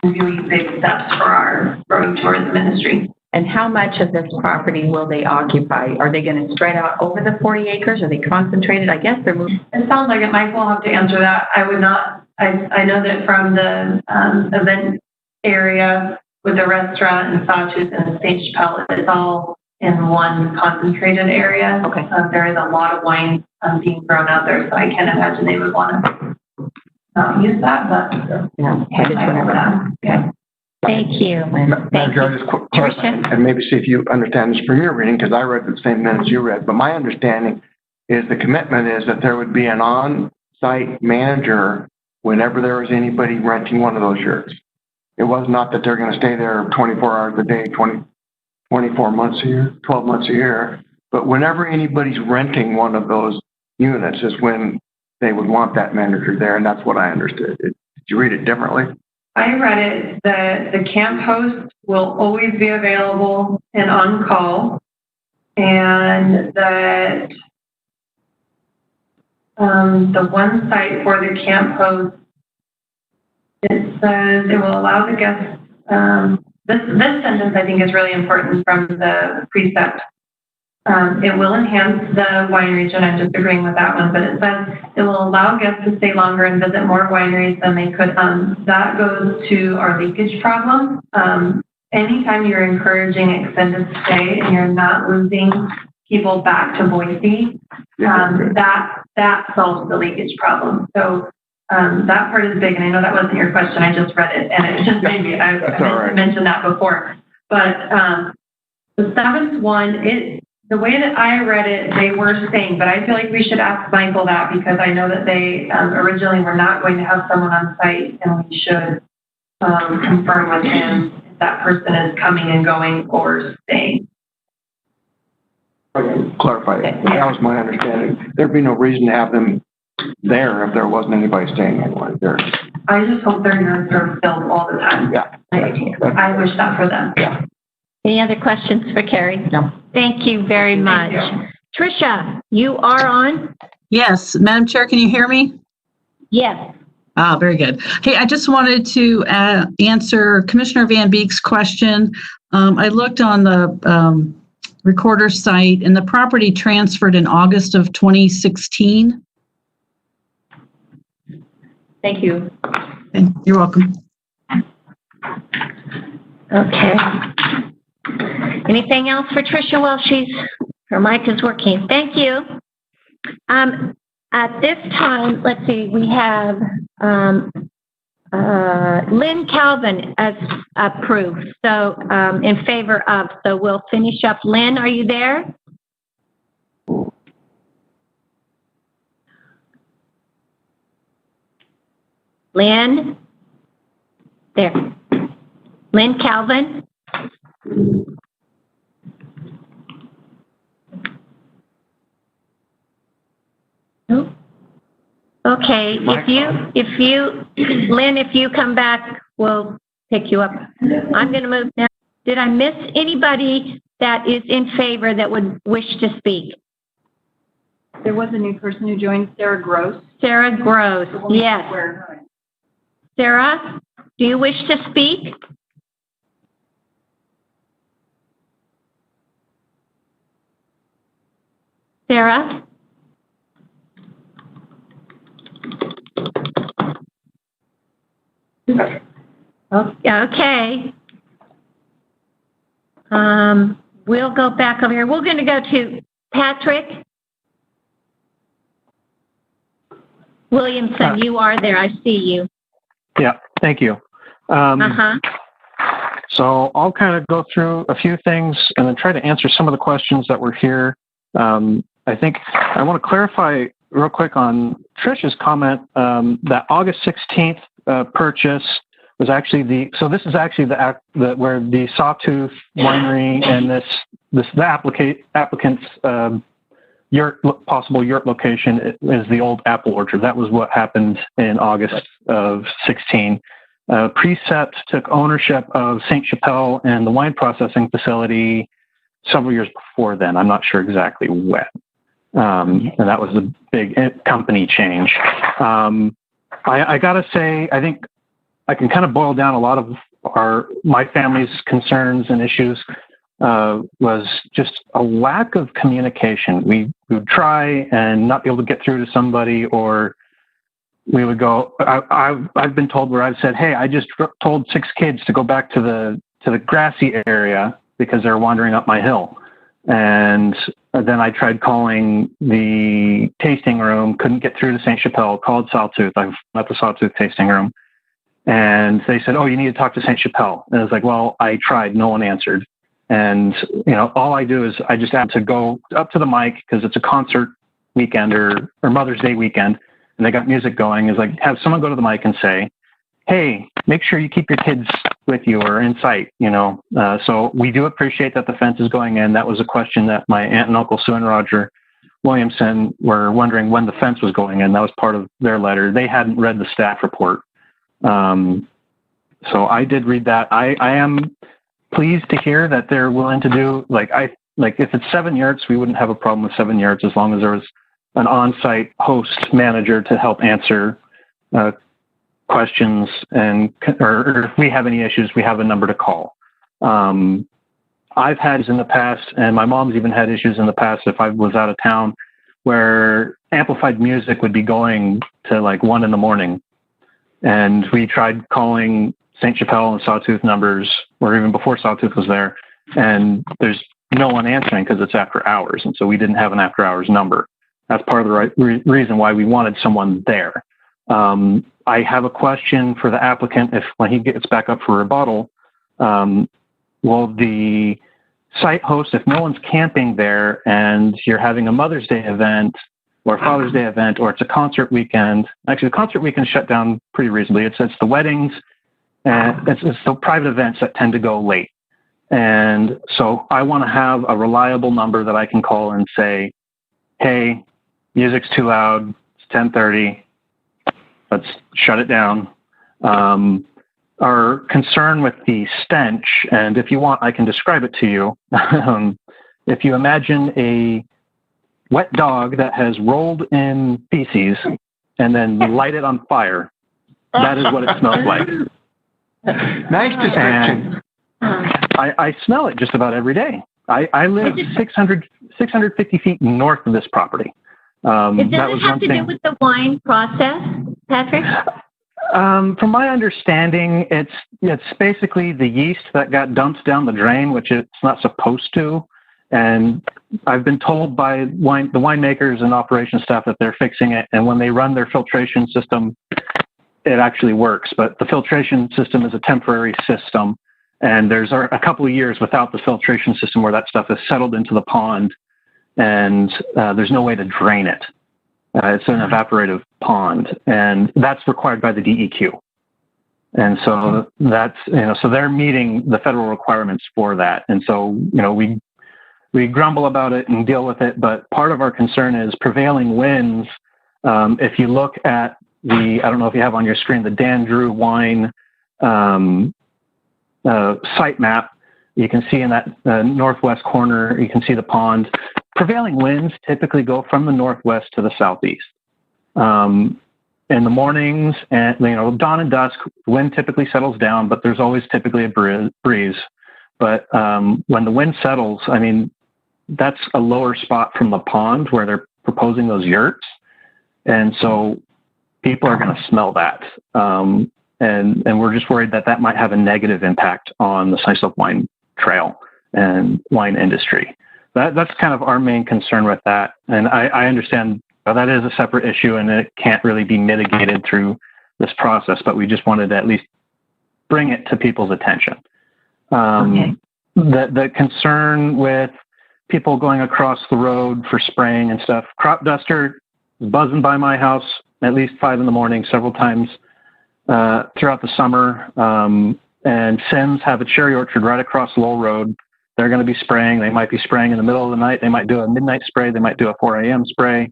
really big steps for our growing tourism industry. And how much of this property will they occupy? Are they going to spread out over the 40 acres? Are they concentrated? I guess they're moving. It sounds like it. Mike will have to answer that. I would not. I know that from the event area with the restaurant and Sawtooth and the Sage Pellet, it's all in one concentrated area. Okay. There is a lot of wine being thrown out there, so I can't imagine they would want to use that. But Yeah. Okay. Thank you. Madam Chair, just quick question, and maybe see if you understand this from your reading, because I read the same minutes you read. But my understanding is the commitment is that there would be an on-site manager whenever there was anybody renting one of those yurts. It was not that they're going to stay there 24 hours a day, 24 months a year, 12 months a year. But whenever anybody's renting one of those units is when they would want that manager there, and that's what I understood. Did you read it differently? I read it that the camp host will always be available and on call, and that the one site for the camp host, it says it will allow the guests, this sentence I think is really important from the precept. It will enhance the wine region. I'm just agreeing with that one, but it says it will allow guests to stay longer and visit more wineries than they could. That goes to our leakage problem. Anytime you're encouraging extended stay and you're not losing people back to Boise, that solves the leakage problem. So that part is big, and I know that wasn't your question. I just read it, and it just made me. I meant to mention that before. But the seventh one, the way that I read it, they were saying, but I feel like we should ask Michael that because I know that they originally were not going to have someone on site, and we should confirm with him if that person is coming and going or staying. Clarify that. That was my understanding. There'd be no reason to have them there if there wasn't anybody staying anywhere there. I just hope their units are filled all the time. Yeah. I wish that for them. Yeah. Any other questions for Carrie? No. Thank you very much. Tricia, you are on? Yes. Madam Chair, can you hear me? Yes. Ah, very good. Hey, I just wanted to answer Commissioner Van Beek's question. I looked on the recorder site, and the property transferred in August of 2016. Thank you. You're welcome. Okay. Anything else for Tricia while her mic is working? Thank you. At this time, let's see, we have Lynn Calvin as approved, so in favor of, so we'll finish up. Lynn, are you there? Lynn? There. Lynn Calvin? Nope. Okay, Lynn, if you come back, we'll pick you up. I'm going to move now. Did I miss anybody that is in favor that would wish to speak? There was a new person who joined, Sarah Gross. Sarah Gross, yes. Sarah, do you wish to speak? Sarah? Okay. We'll go back over here. We're going to go to Patrick Williamson. You are there. I see you. Yeah, thank you. So I'll kind of go through a few things and then try to answer some of the questions that were here. I think I want to clarify real quick on Trish's comment that August 16th purchase was actually this is actually the where the Sawtooth Winery and the applicant's possible yurt location is the old apple orchard. That was what happened in August of 16. Precept took ownership of St. Chapelle and the wine processing facility several years before then. I'm not sure exactly when. And that was a big company change. I got to say, I think I can kind of boil down a lot of my family's concerns and issues was just a lack of communication. We would try and not be able to get through to somebody, or we would go, I've been told where I've said, hey, I just told 6 kids to go back to the grassy area because they're wandering up my hill. And then I tried calling the tasting room, couldn't get through to St. Chapelle, called Sawtooth. I'm at the Sawtooth tasting room. And they said, oh, you need to talk to St. Chapelle. And I was like, well, I tried, no one answered. And, all I do is I just have to go up to the mic because it's a concert weekend or Mother's Day weekend. And they got music going, is like, have someone go to the mic and say, hey, make sure you keep your kids with you or in sight, So we do appreciate that the fence is going in. That was a question that my aunt and uncle Sue and Roger Williamson were wondering when the fence was going in. That was part of their letter. They hadn't read the staff report. So I did read that. I am pleased to hear that they're willing to do, if it's 7 yurts, we wouldn't have a problem with 7 yurts as long as there was an on-site host manager to help answer questions, or if we have any issues, we have a number to call. I've had issues in the past, and my mom's even had issues in the past if I was out of town, where amplified music would be going to 1 a.m. And we tried calling St. Chapelle and Sawtooth numbers, or even before Sawtooth was there, and there's no one answering because it's after hours. And so we didn't have an after hours number. That's part of the reason why we wanted someone there. I have a question for the applicant. When he gets back up for rebuttal, will the site host, if no one's camping there and you're having a Mother's Day event or a Father's Day event, or it's a concert weekend, actually the concert weekend shut down pretty reasonably. It's the weddings and it's the private events that tend to go late. And so I want to have a reliable number that I can call and say, hey, music's too loud. It's 10:30. Let's shut it down. Our concern with the stench, and if you want, I can describe it to you. If you imagine a wet dog that has rolled in feces and then light it on fire, that is what it smells like. Nice description. I smell it just about every day. I live 650 feet north of this property. Does it have to do with the wine process, Patrick? From my understanding, it's basically the yeast that got dumped down the drain, which it's not supposed to. And I've been told by the winemakers and operations staff that they're fixing it. And when they run their filtration system, it actually works. But the filtration system is a temporary system. And there's a couple of years without the filtration system where that stuff is settled into the pond, and there's no way to drain it. It's an evaporative pond, and that's required by the DEQ. And so so they're meeting the federal requirements for that. And so, we grumble about it and deal with it, but part of our concern is prevailing winds. If you look at I don't know if you have on your screen, the Dan Drew Wine site map, you can see in that northwest corner, you can see the pond. Prevailing winds typically go from the northwest to the southeast. In the mornings and dawn and dusk, wind typically settles down, but there's always typically a breeze. But when the wind settles, that's a lower spot from the pond where they're proposing those yurts, and so people are going to smell that. And we're just worried that might have a negative impact on the Sunnyslope Wine Trail and wine industry. That's kind of our main concern with that. And I understand that is a separate issue and it can't really be mitigated through this process, but we just wanted to at least bring it to people's attention. Okay. The concern with people going across the road for spraying and stuff, crop duster is buzzing by my house at least 5 a.m, several times throughout the summer. And Sims have a cherry orchard right across Lowell Road. They're going to be spraying. They might be spraying in the middle of the night. They might do a midnight spray. They might do a 4 a.m. spray.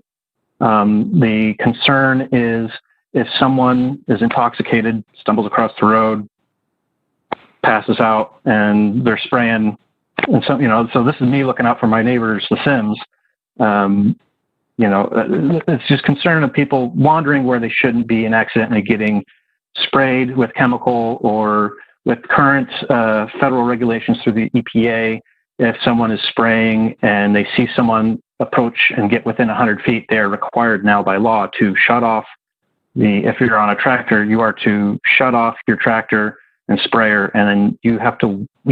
The concern is if someone is intoxicated, stumbles across the road, passes out, and they're spraying. And so this is me looking out for my neighbors, the Sims. It's just concern of people wandering where they shouldn't be and accidentally getting sprayed with chemical or with current federal regulations through the EPA. If someone is spraying and they see someone approach and get within 100 feet, they are required now by law to shut off if you're on a tractor, you are to shut off your tractor and sprayer. And then you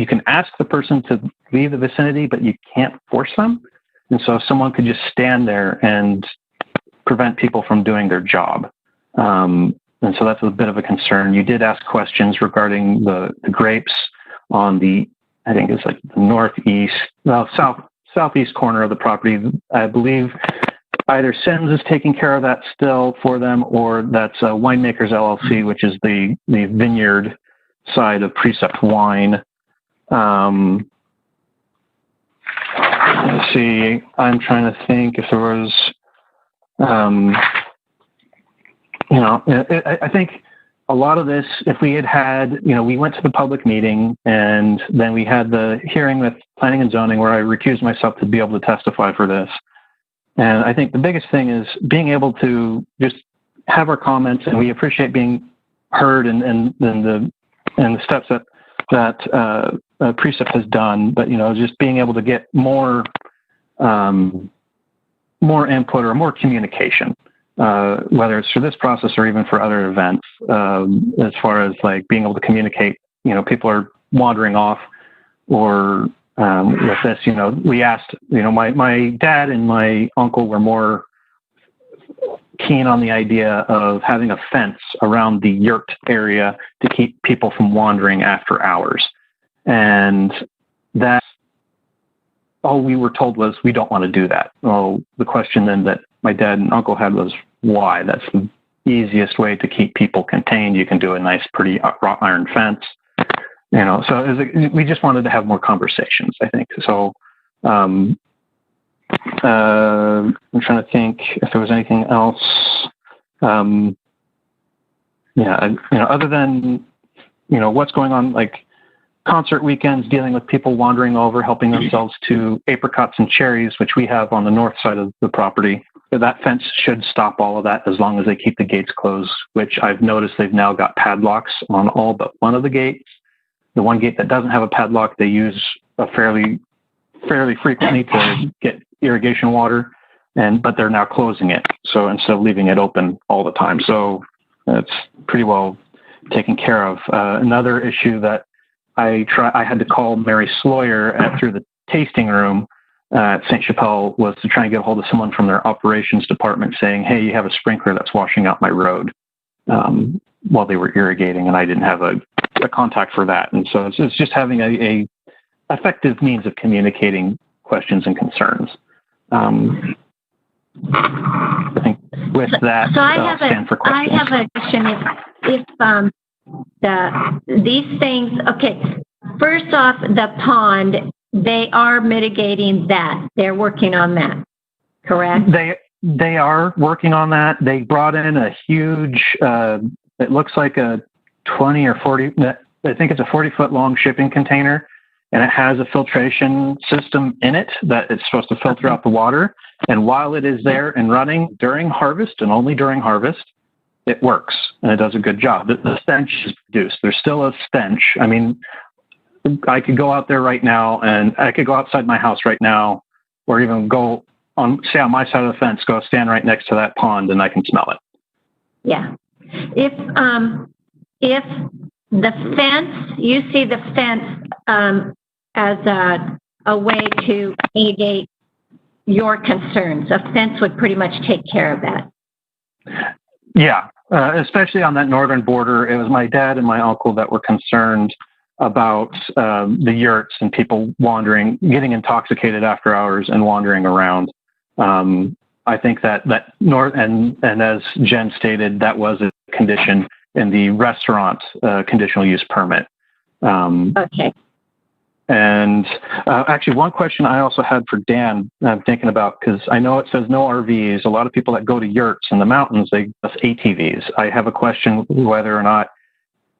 can ask the person to leave the vicinity, but you can't force them. And so someone could just stand there and prevent people from doing their job. And so that's a bit of a concern. You did ask questions regarding the grapes on I think it's like the southeast corner of the property. I believe either Sims is taking care of that still for them, or that's Winemakers LLC, which is the vineyard side of Precept Wine. let's see, I'm trying to think if there was, I think a lot of this, if we had, we went to the public meeting and then we had the hearing with planning and zoning where I recused myself to be able to testify for this. And I think the biggest thing is being able to just have our comments, and we appreciate being heard and the steps that Precept has done, but just being able to get more input or more communication, whether it's for this process or even for other events, as far as like being able to communicate. People are wandering off, or with this, we asked, my dad and my uncle were more keen on the idea of having a fence around the yurt area to keep people from wandering after hours. And that all we were told was, we don't want to do that. Well, the question then that my dad and uncle had was, why? That's the easiest way to keep people contained. You can do a nice, pretty wrought iron fence. So we just wanted to have more conversations, I think. So I'm trying to think if there was anything else. Other than, what's going on, like concert weekends, dealing with people wandering over, helping themselves to apricots and cherries, which we have on the north side of the property. That fence should stop all of that as long as they keep the gates closed, which I've noticed they've now got padlocks on all but one of the gates. The one gate that doesn't have a padlock, they use fairly frequently to get irrigation water, but they're now closing it. So instead of leaving it open all the time. So it's pretty well taken care of. Another issue that I had to call Mary Sloyer through the tasting room at St. Chapelle was to try and get a hold of someone from their operations department saying, hey, you have a sprinkler that's washing out my road, while they were irrigating, and I didn't have a contact for that. And so it's just having a effective means of communicating questions and concerns. I think with that, so I stand for questions. I have a question. If these things, okay, first off, the pond, they are mitigating that. They're working on that, correct? They are working on that. They brought in a huge, it looks like a 20 or 40, I think it's a 40-foot long shipping container, and it has a filtration system in it that it's supposed to filter out the water. And while it is there and running during harvest, and only during harvest, it works and it does a good job. The stench is reduced. There's still a stench. I mean, I could go out there right now, and I could go outside my house right now, or even go on my side of the fence, go stand right next to that pond, and I can smell it. Yeah. If the fence, you see the fence as a way to mitigate your concerns, a fence would pretty much take care of that. Yeah, especially on that northern border. It was my dad and my uncle that were concerned about the yurts and people wandering, getting intoxicated after hours and wandering around. I think that north, and as Jen stated, that was a condition in the restaurant conditional use permit. Okay. And actually, one question I also had for Dan, I'm thinking about, because I know it says no RVs. A lot of people that go to yurts in the mountains, they bus ATVs. I have a question whether or not,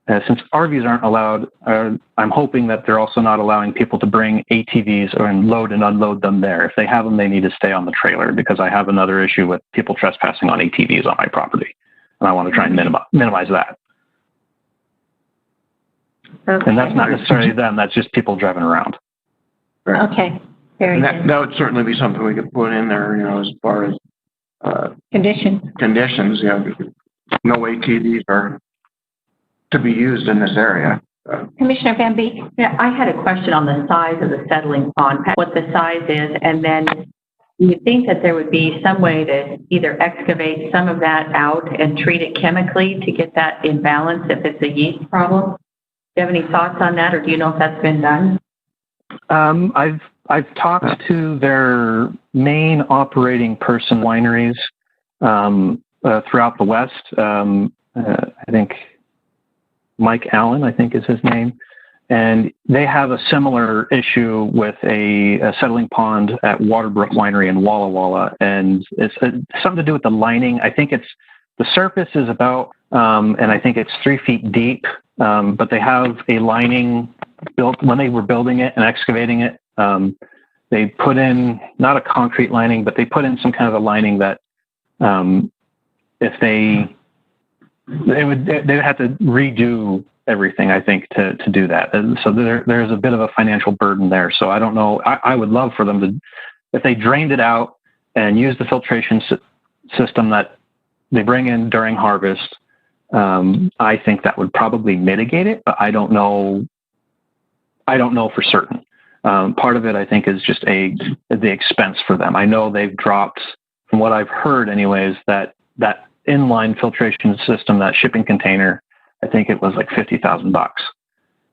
since RVs aren't allowed, I'm hoping that they're also not allowing people to bring ATVs and load and unload them there. If they have them, they need to stay on the trailer, because I have another issue with people trespassing on ATVs on my property. And I want to try and minimize that. Okay. And that's not necessarily them, that's just people driving around. Okay. Very good. That would certainly be something we could put in there, as far as Conditions. No ATVs are to be used in this area. Commissioner Van Beek? Yeah, I had a question on the size of the settling pond, what the size is, and then do you think that there would be some way to either excavate some of that out and treat it chemically to get that in balance if it's a yeast problem? Do you have any thoughts on that, or do you know if that's been done? I've talked to their main operating person wineries throughout the West. I think Mike Allen, I think is his name. And they have a similar issue with a settling pond at Waterbrook Winery in Walla Walla. And it's something to do with the lining. I think the surface is about, and I think it's 3 feet deep, but they have a lining built when they were building it and excavating it. They put in, not a concrete lining, but they put in some kind of a lining that if they'd have to redo everything, I think, to do that. And so there's a bit of a financial burden there. So I don't know. I would love for them to, if they drained it out and used the filtration system that they bring in during harvest, I think that would probably mitigate it, but I don't know for certain. Part of it, I think, is just the expense for them. I know they've dropped, from what I've heard anyways, that inline filtration system, that shipping container, I think it was like $50,000.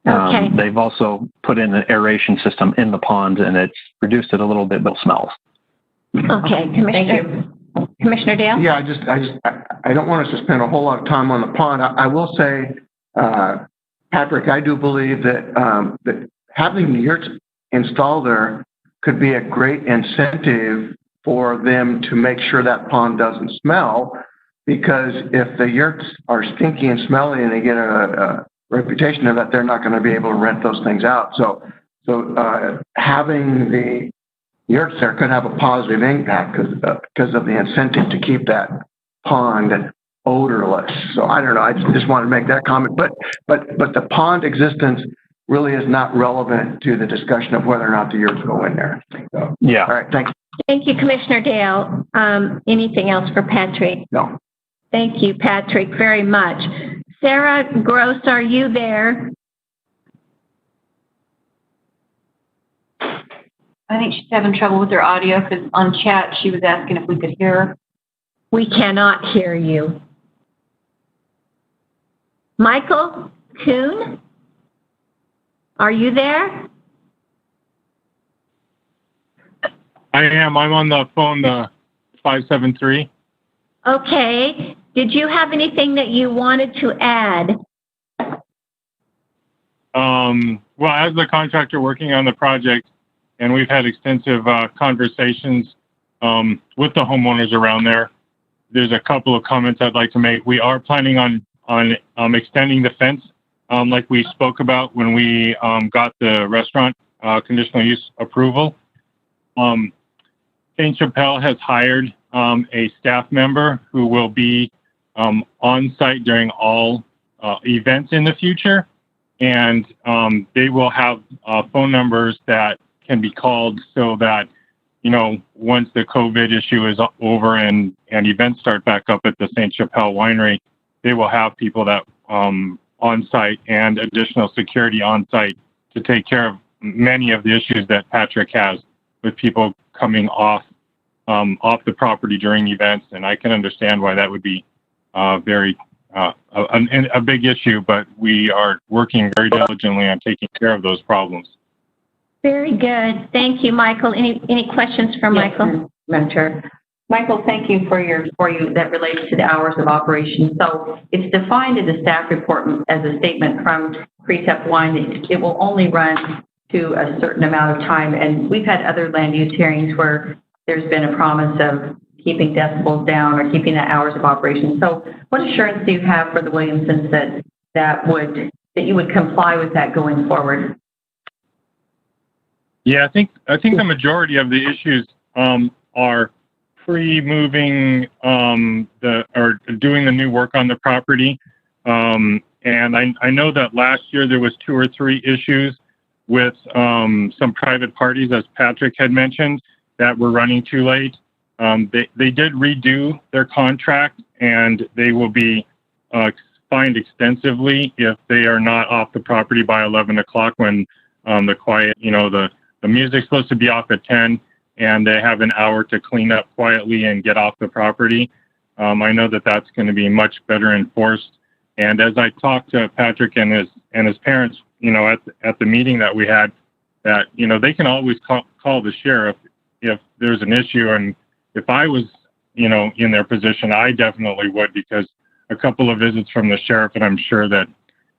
Okay. They've also put in an aeration system in the pond, and it's reduced it a little bit, but it smells. Okay, Commissioner Dale? Yeah, I don't want us to spend a whole lot of time on the pond. I will say, Patrick, I do believe that having the yurts installed there could be a great incentive for them to make sure that pond doesn't smell, because if the yurts are stinky and smelly and they get a reputation of that, they're not going to be able to rent those things out. So having the yurts there could have a positive impact because of the incentive to keep that pond odorless. So I don't know. I just wanted to make that comment. But the pond existence really is not relevant to the discussion of whether or not the yurts go in there. So, yeah. All right. Thanks. Thank you, Commissioner Dale. Anything else for Patrick? No. Thank you, Patrick, very much. Sarah Gross, are you there? I think she's having trouble with her audio because on chat she was asking if we could hear her. We cannot hear you. Michael Kuhn, are you there? I am. I'm on the phone, 573. Okay. Did you have anything that you wanted to add? Well, as the contractor working on the project, and we've had extensive conversations with the homeowners around there, there's a couple of comments I'd like to make. We are planning on extending the fence, like we spoke about when we got the restaurant conditional use approval. St. Chappelle has hired a staff member who will be on site during all events in the future, and they will have phone numbers that can be called so that, once the COVID issue is over and events start back up at the St. Chappelle Winery, they will have people that on site and additional security on site to take care of many of the issues that Patrick has with people coming off the property during events. And I can understand why that would be a big issue, but we are working very diligently on taking care of those problems. Very good. Thank you, Michael. Any questions for Michael? Madam Chair. Michael, thank you for you that relates to the hours of operation. So it's defined in the staff report as a statement from Precept 1 that it will only run to a certain amount of time. And we've had other land use hearings where there's been a promise of keeping decibels down or keeping the hours of operation. So what assurance do you have for the Williamsons that you would comply with that going forward? Yeah, I think the majority of the issues are pre-moving or doing the new work on the property. And I know that last year there was 2 or 3 issues with some private parties, as Patrick had mentioned, that were running too late. They did redo their contract, and they will be fined extensively if they are not off the property by 11 o'clock when the music's supposed to be off at 10, and they have an hour to clean up quietly and get off the property. I know that that's going to be much better enforced. And as I talked to Patrick and his parents, at the meeting that we had, that they can always call the sheriff if there's an issue. And if I was in their position, I definitely would, because a couple of visits from the sheriff, and I'm sure that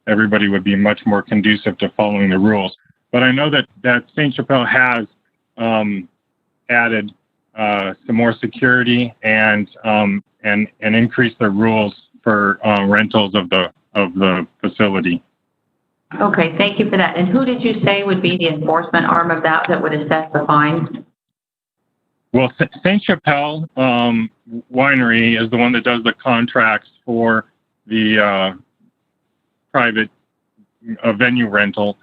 everybody would be much more conducive to following the rules. But I know that St. Chapelle has added some more security and increased the rules for rentals of the facility. Okay, thank you for that. And who did you say would be the enforcement arm of that would assess the fines? Well, St. Chapelle Winery is the one that does the contracts for the private venue rental.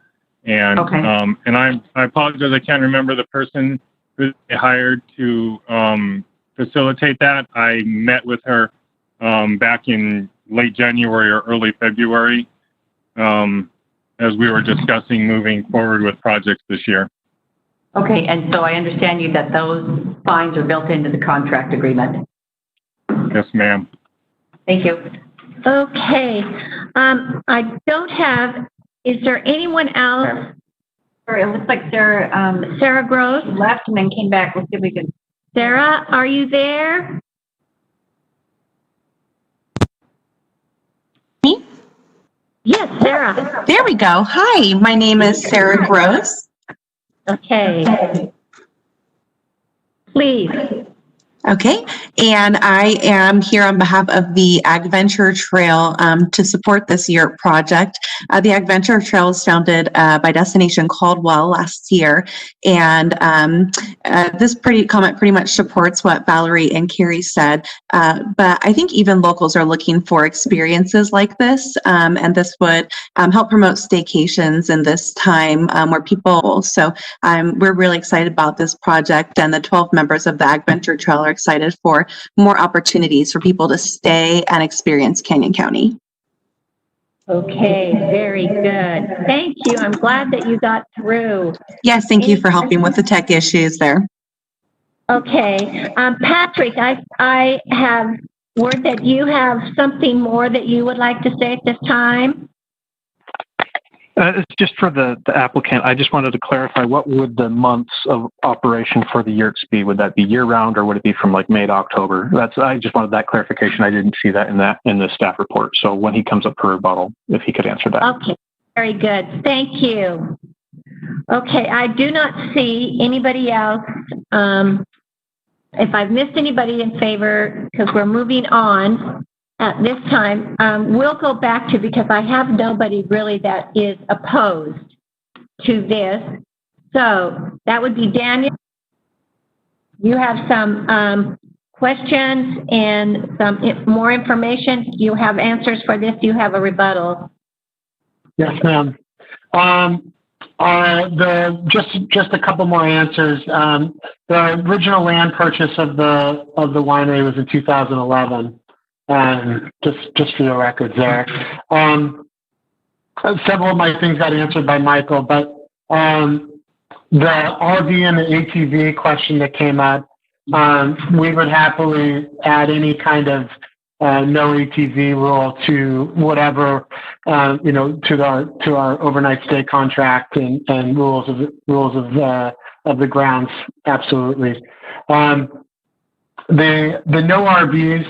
And okay. And I apologize, I can't remember the person who they hired to facilitate that. I met with her back in late January or early February as we were discussing moving forward with projects this year. Okay, and so I understand you that those fines are built into the contract agreement. Yes, ma'am. Thank you. Okay. I don't have, is there anyone else? Sorry, it looks like Sarah Gross left and then came back. Let's see if we can. Sarah, are you there? Me? Yes, Sarah. There we go. Hi, my name is Sarah Gross. Okay. Please. Okay, and I am here on behalf of the Ag Venture Trail to support this yurt project. The Ag Venture Trail was founded by Destination Caldwell last year, and this comment pretty much supports what Valerie and Carrie said, but I think even locals are looking for experiences like this, and this would help promote staycations in this time where people, so we're really excited about this project, and the 12 members of the Ag Venture Trail are excited for more opportunities for people to stay and experience Canyon County. Okay, very good. Thank you. I'm glad that you got through. Yes, thank you for helping with the tech issues there. Okay. Patrick, I have word that you have something more that you would like to say at this time. It's just for the applicant. I just wanted to clarify, what would the months of operation for the yurts be? Would that be year round, or would it be from like May to October? I just wanted that clarification. I didn't see that in the staff report. So when he comes up for rebuttal, if he could answer that. Okay, very good. Thank you. Okay, I do not see anybody else. If I've missed anybody in favor, because we're moving on at this time, we'll go back to, because I have nobody really that is opposed to this. So that would be Daniel. You have some questions and some more information. You have answers for this. You have a rebuttal. Yes, ma'am. Just a couple more answers. The original land purchase of the winery was in 2011. Just for your records there. Several of my things got answered by Michael, but the RV and the ATV question that came up, we would happily add any kind of no ATV rule to whatever to our overnight stay contract and rules of the grounds. Absolutely. The no RVs,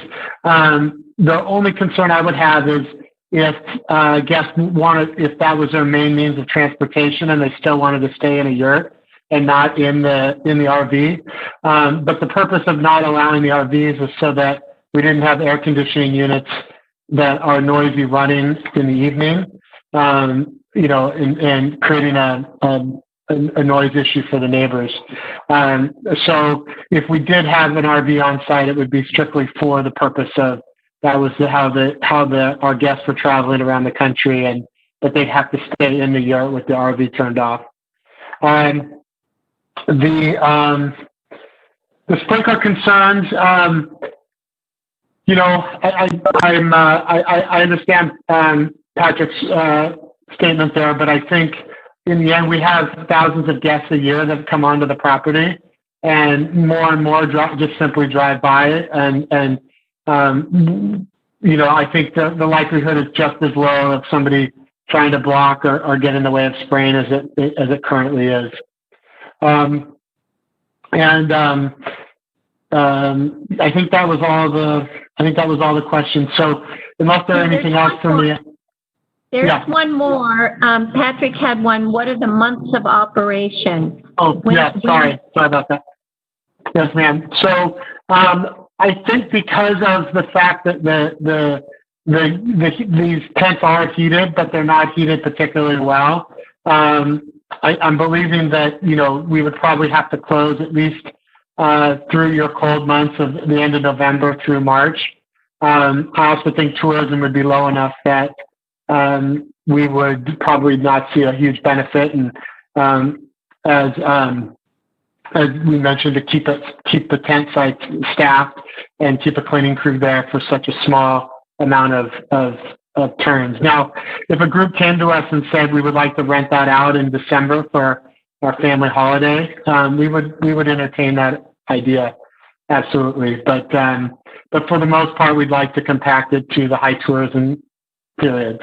the only concern I would have is if guests if that was their main means of transportation and they still wanted to stay in a yurt and not in the RV. But the purpose of not allowing the RVs is so that we didn't have air conditioning units that are noisy running in the evening, and creating a noise issue for the neighbors. So if we did have an RV on site, it would be strictly for the purpose of that was how our guests were traveling around the country, and that they'd have to stay in the yurt with the RV turned off. The sprinkler concerns, I understand Patrick's statement there, but I think in the end, we have thousands of guests a year that come onto the property, and more just simply drive by it. And I think the likelihood is just as low of somebody trying to block or get in the way of spraying as it currently is. I think that was all the questions. So unless there's anything else from me. There's Yeah. one more. Patrick had one. What are the months of operation? Oh, yeah, sorry about that. Yes, ma'am. So, I think because of the fact that these tents are heated, but they're not heated particularly well, I'm believing that, we would probably have to close at least through your cold months of the end of November through March. I also think tourism would be low enough that we would probably not see a huge benefit. And as we mentioned, to keep the tent sites staffed and keep a cleaning crew there for such a small amount of turns. Now, if a group came to us and said we would like to rent that out in December for our family holiday, we would entertain that idea, absolutely. But for the most part, we'd like to compact it to the high tourism periods.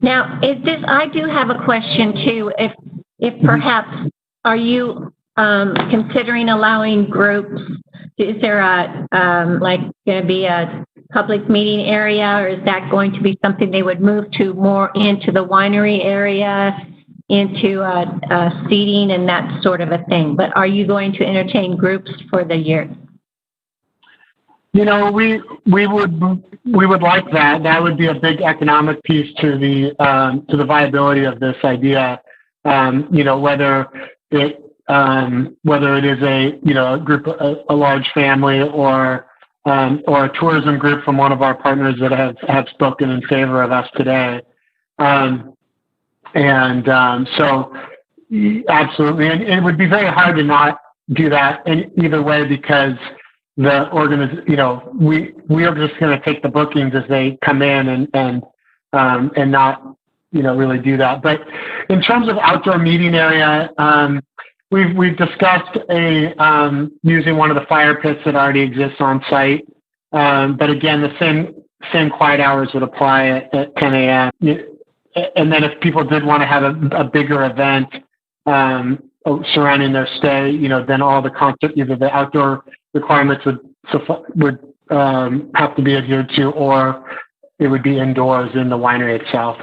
Now, I do have a question too. If perhaps, are you considering allowing groups? Is there going to be a public meeting area, or is that going to be something they would move to more into the winery area, into seating and that sort of a thing? But are you going to entertain groups for the year? We would like that. That would be a big economic piece to the viability of this idea. Whether it is a group, a large family, or a tourism group from one of our partners that have spoken in favor of us today. So absolutely. And it would be very hard to not do that in either way, because the we are just going to take the bookings as they come in and not, really do that. But in terms of outdoor meeting area, we've discussed using one of the fire pits that already exists on site. But again, the same quiet hours would apply at 10 a.m. And then if people did want to have a bigger event surrounding their stay, then all either the outdoor requirements would have to be adhered to, or it would be indoors in the winery itself.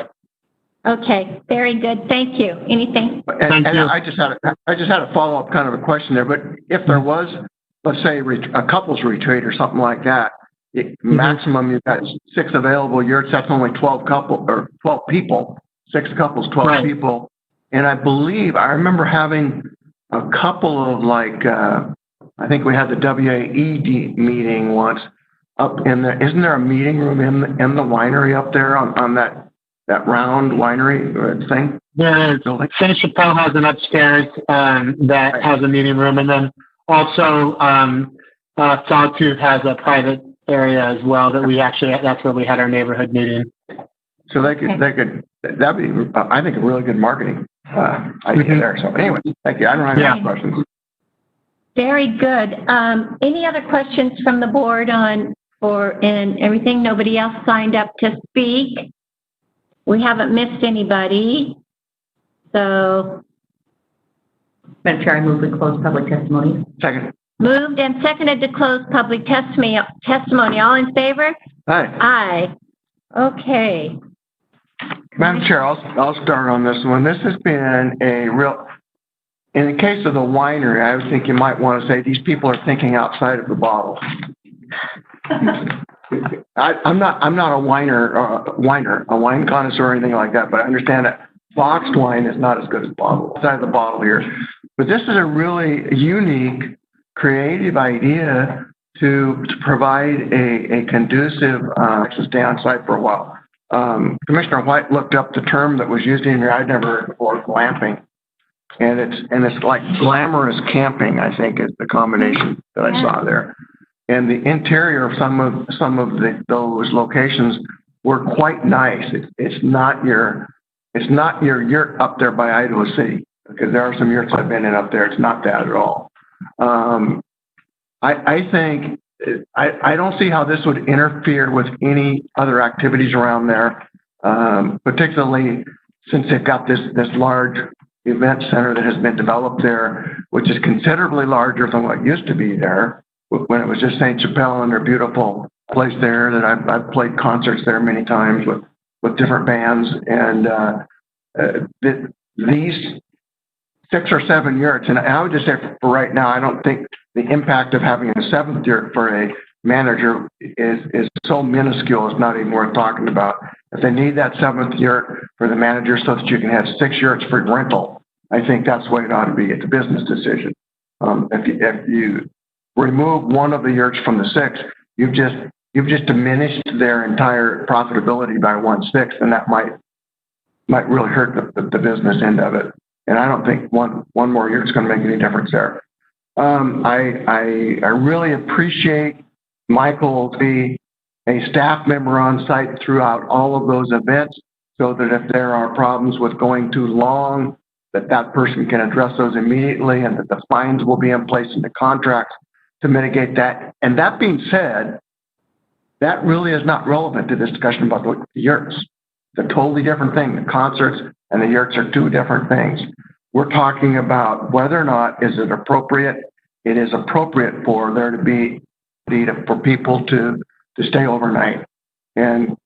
Okay, very good. Thank you. Anything? And I just had a follow-up kind of a question there. But if there was, let's say, a couples retreat or something like that, maximum you've got 6 available yurts. That's only 12 people. 6 couples, 12 right. people. And I remember having a couple of I think we had the WAED meeting once up in there. Isn't there a meeting room in the winery up there on that round winery thing? There is. Saint Chapelle has an upstairs that has a meeting room, and then also Sawtooth has a private area as well that's where we had our neighborhood meeting. So that'd be, I think, a really good marketing idea there. So anyway, thank you. I don't have any questions. Very good. Any other questions from the board and everything? Nobody else signed up to speak. We haven't missed anybody. So. Madam Chair, I move we close public testimony. Second. Moved and seconded to close public testimony. All in favor? Aye. Aye. Okay. Madam Chair, I'll start on this one. This has been in the case of the winery, I would think you might want to say these people are thinking outside of the bottle. I'm not a wine connoisseur or anything like that, but I understand that boxed wine is not as good as outside of the bottle here. But this is a really unique, creative idea to provide a conducive to stay on site for a while. Commissioner White looked up the term that was used in here. I'd never heard before, glamping. And it's like glamorous camping, I think, is the combination that I saw there. And the interior of some of those locations were quite nice. It's not your yurt up there by Idaho City, because there are some yurts I've been in up there. It's not that at all. I think I don't see how this would interfere with any other activities around there, particularly since they've got this large event center that has been developed there, which is considerably larger than what used to be there when it was just Saint Chapelle and their beautiful place there that I've played concerts there many times with with different bands. And these 6 or 7 yurts, and I would just say for right now, I don't think the impact of having a 7th yurt for a manager is so minuscule, it's not even worth talking about. If they need that 7th yurt for the manager so that you can have 6 yurts for rental, I think that's the way it ought to be. It's a business decision. If you remove one of the yurts from the 6, you've just diminished their entire profitability by 1/6, and that might really hurt the business end of it. And I don't think one more yurt is going to make any difference there. I really appreciate Michael be a staff member on site throughout all of those events, so that if there are problems with going too long, that person can address those immediately, and that the fines will be in place in the contracts to mitigate that. And that being said, that really is not relevant to this discussion about the yurts. It's a totally different thing. The concerts and the yurts are 2 different things. We're talking about whether or not it is appropriate for there to be for people to stay overnight. And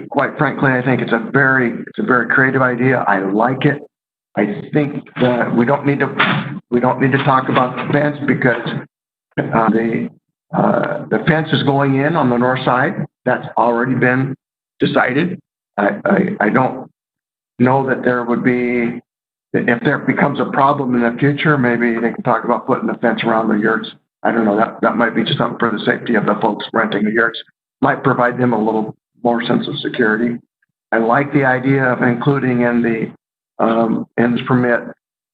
quite frankly, I think it's a very creative idea. I like it. I think that we don't need to talk about the fence, because the fence is going in on the north side. That's already been decided. I don't know that there would be, if there becomes a problem in the future, maybe they can talk about putting the fence around the yurts. I don't know. That might be just something for the safety of the folks renting the yurts. Might provide them a little more sense of security. I like the idea of including in this permit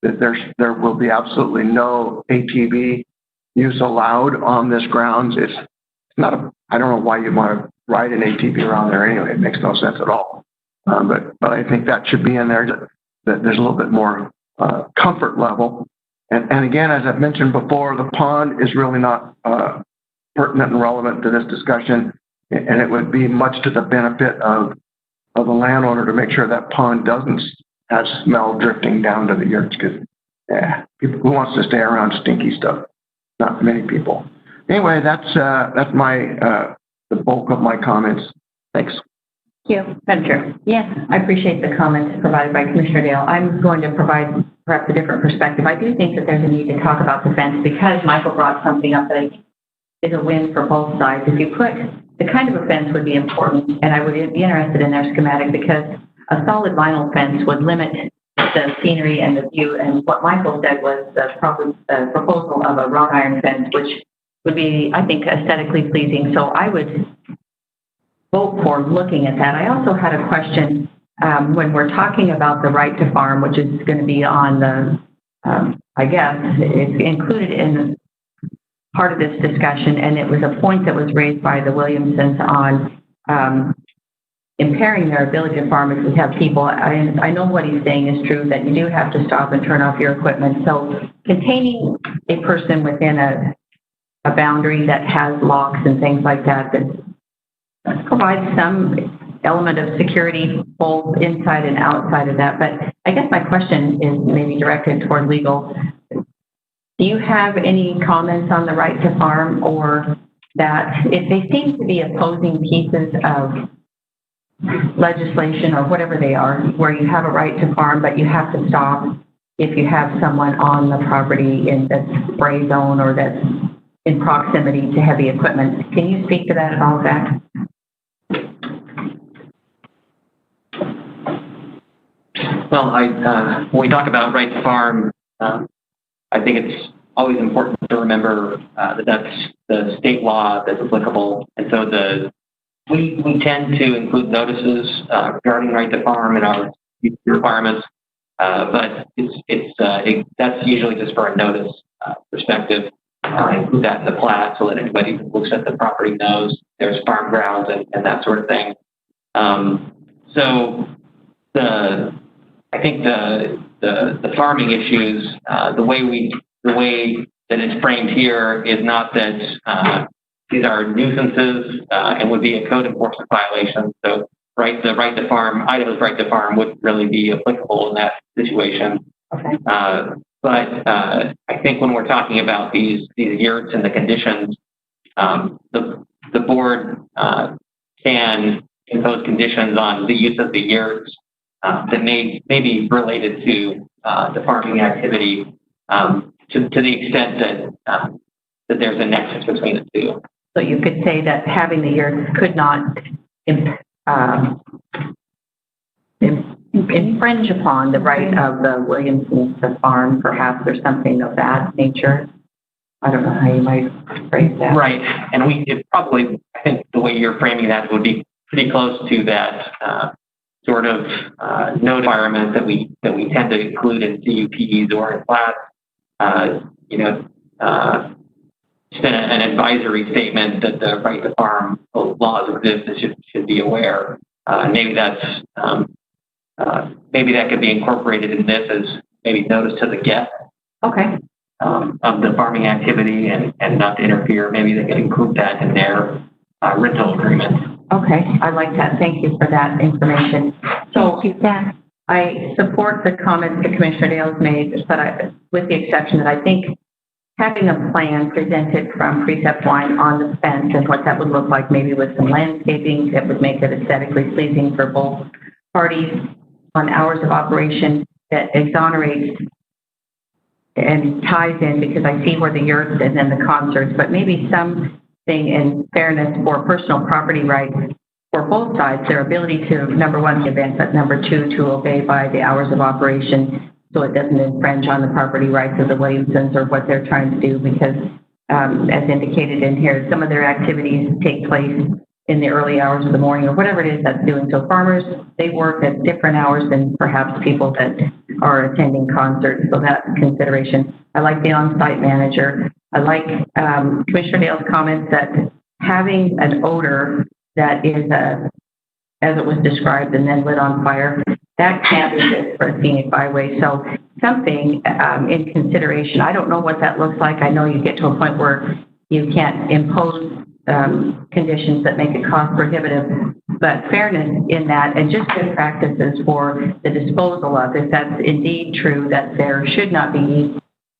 that there will be absolutely no ATV use allowed on this grounds. It's not I don't know why you want to ride an ATV around there anyway. It makes no sense at all. But I think that should be in there, that there's a little bit more comfort level. And again, as I've mentioned before, the pond is really not pertinent and relevant to this discussion. And it would be much to the benefit of the landowner to make sure that pond doesn't have smell drifting down to the yurts, because people who wants to stay around stinky stuff? Not many people. Anyway, that's my the bulk of my comments. Thanks. Thank you, Madam Chair. Yes, I appreciate the comments provided by Commissioner Dale. I'm going to provide perhaps a different perspective. I do think that there's a need to talk about the fence, because Michael brought something up that I think is a win for both sides. If you put the kind of a fence would be important, and I would be interested in their schematic, because a solid vinyl fence would limit the scenery and the view. And what Michael said was the proposal of a wrought iron fence, which would be, I think, aesthetically pleasing. So I would vote for looking at that. I also had a question when we're talking about the right to farm, which is going to be on the, I guess, it's included in part of this discussion, and it was a point that was raised by the Williamsons on impairing their ability to farm if we have people. I know what he's saying is true, that you do have to stop and turn off your equipment. So containing a person within a boundary that has locks and things like that provides some element of security both inside and outside of that. But I guess my question is maybe directed toward legal. Do you have any comments on the right to farm, or that if they seem to be opposing pieces of legislation or whatever they are, where you have a right to farm, but you have to stop if you have someone on the property in that's spray zone or that's in proximity to heavy equipment? Can you speak to that at all, Zach? Well, when we talk about right to farm, I think it's always important to remember that that's the state law that's applicable. And so we tend to include notices regarding right to farm in our requirements, but that's usually just for a notice perspective. I include that in the plat so that anybody who looks at the property knows there's farm grounds and that sort of thing. So I think the farming issues, the way that it's framed here is not that these are nuisances and would be a code enforcement violation. So the right to farm, Idaho's right to farm would really be applicable in that situation. Okay. But I think when we're talking about these yurts and the conditions, the board can impose conditions on the use of the yurts that may be related to the farming activity to the extent that there's a nexus between the two. So you could say that having the yurts could not infringe upon the right of the Williamsons to farm, perhaps, or something of that nature. I don't know how you might phrase that. Right, and I think the way you're framing that would be pretty close to that sort of no environment that we tend to include in CUPs or in plats. Just an advisory statement that the right to farm laws exist and should be aware. Maybe that's maybe that could be incorporated in this as maybe notice to the guest. Okay. Of the farming activity and not to interfere. Maybe they could include that in their rental agreement. Okay, I like that. Thank you for that information. So I support the comments that Commissioner Dale's made, but with the exception that I think having a plan presented from Precept Wine on the fence and what that would look like, maybe with some landscaping that would make it aesthetically pleasing for both parties on hours of operation that exonerates and ties in, because I see where the yurts and then the concerts, but maybe something in fairness for personal property rights for both sides, their ability to, number one, the event, but number two, to obey by the hours of operation so it doesn't infringe on the property rights of the Williamsons or what they're trying to do, because as indicated in here, some of their activities take place in the early hours of the morning or whatever it is that's doing. So farmers, they work at different hours than perhaps people that are attending concerts. So that's a consideration. I like the on-site manager. I like Commissioner Dale's comments that having an odor that is, as it was described, and then lit on fire, that can't be good for a scenic byway. So something in consideration. I don't know what that looks like. I know you get to a point where you can't impose conditions that make it cost prohibitive, but fairness in that and just good practices for the disposal of, if that's indeed true, that there should not be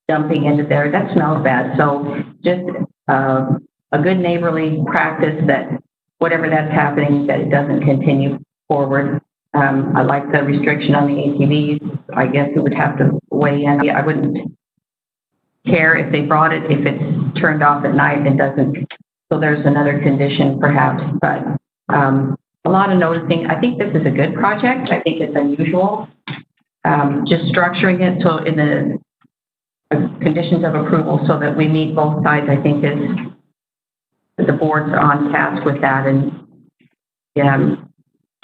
dumping into there, that smells bad. So just a good neighborly practice that whatever that's happening, that it doesn't continue forward. I like the restriction on the ATVs. I guess it would have to weigh in. I wouldn't care if they brought it, if it's turned off at night and doesn't. So there's another condition perhaps, but a lot of noticing. I think this is a good project. I think it's unusual. Just structuring it so in the conditions of approval so that we meet both sides, I think is the board's on task with that, and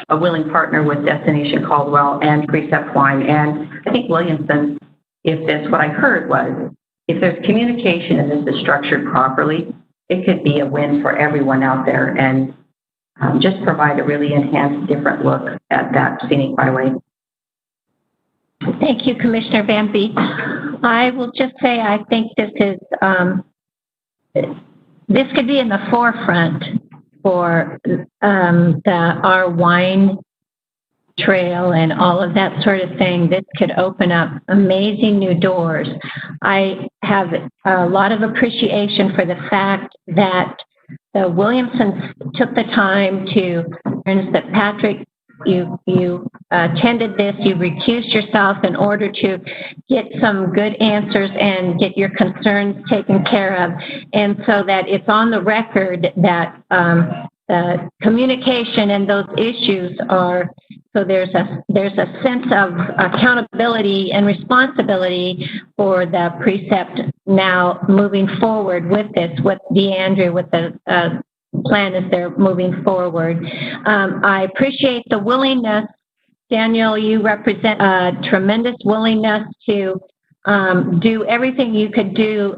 a willing partner with Destination Caldwell and Precept Wine. And I think Williamson, what I heard was, if there's communication and this is structured properly, it could be a win for everyone out there and just provide a really enhanced, different look at that scenic byway. Thank you, Commissioner Van Beek. I will just say I think this is, this could be in the forefront for our wine trail and all of that sort of thing. This could open up amazing new doors. I have a lot of appreciation for the fact that the Williamsons took the time to, that Patrick, you attended this, you recused yourself in order to get some good answers and get your concerns taken care of. And so that it's on the record that the communication and those issues are, so there's a sense of accountability and responsibility for the Precept now moving forward with this, with DeAndre, with the plan as they're moving forward. I appreciate the willingness, Daniel, you represent a tremendous willingness to do everything you could do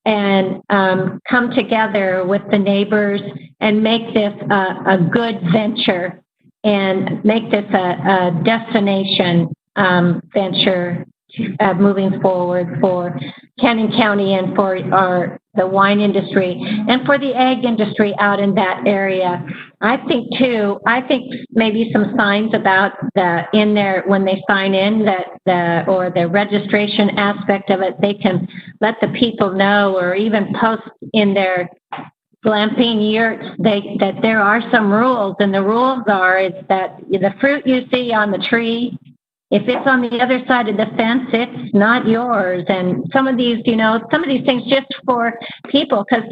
and come together with the neighbors and make this a good venture and make this a destination venture moving forward for Cannon County and for the wine industry and for the ag industry out in that area. I think maybe some signs about in there when they sign in or the registration aspect of it, they can let the people know or even post in their glamping yurts, that there are some rules, and the rules is that the fruit you see on the tree, if it's on the other side of the fence, it's not yours. And some of these things just for people, because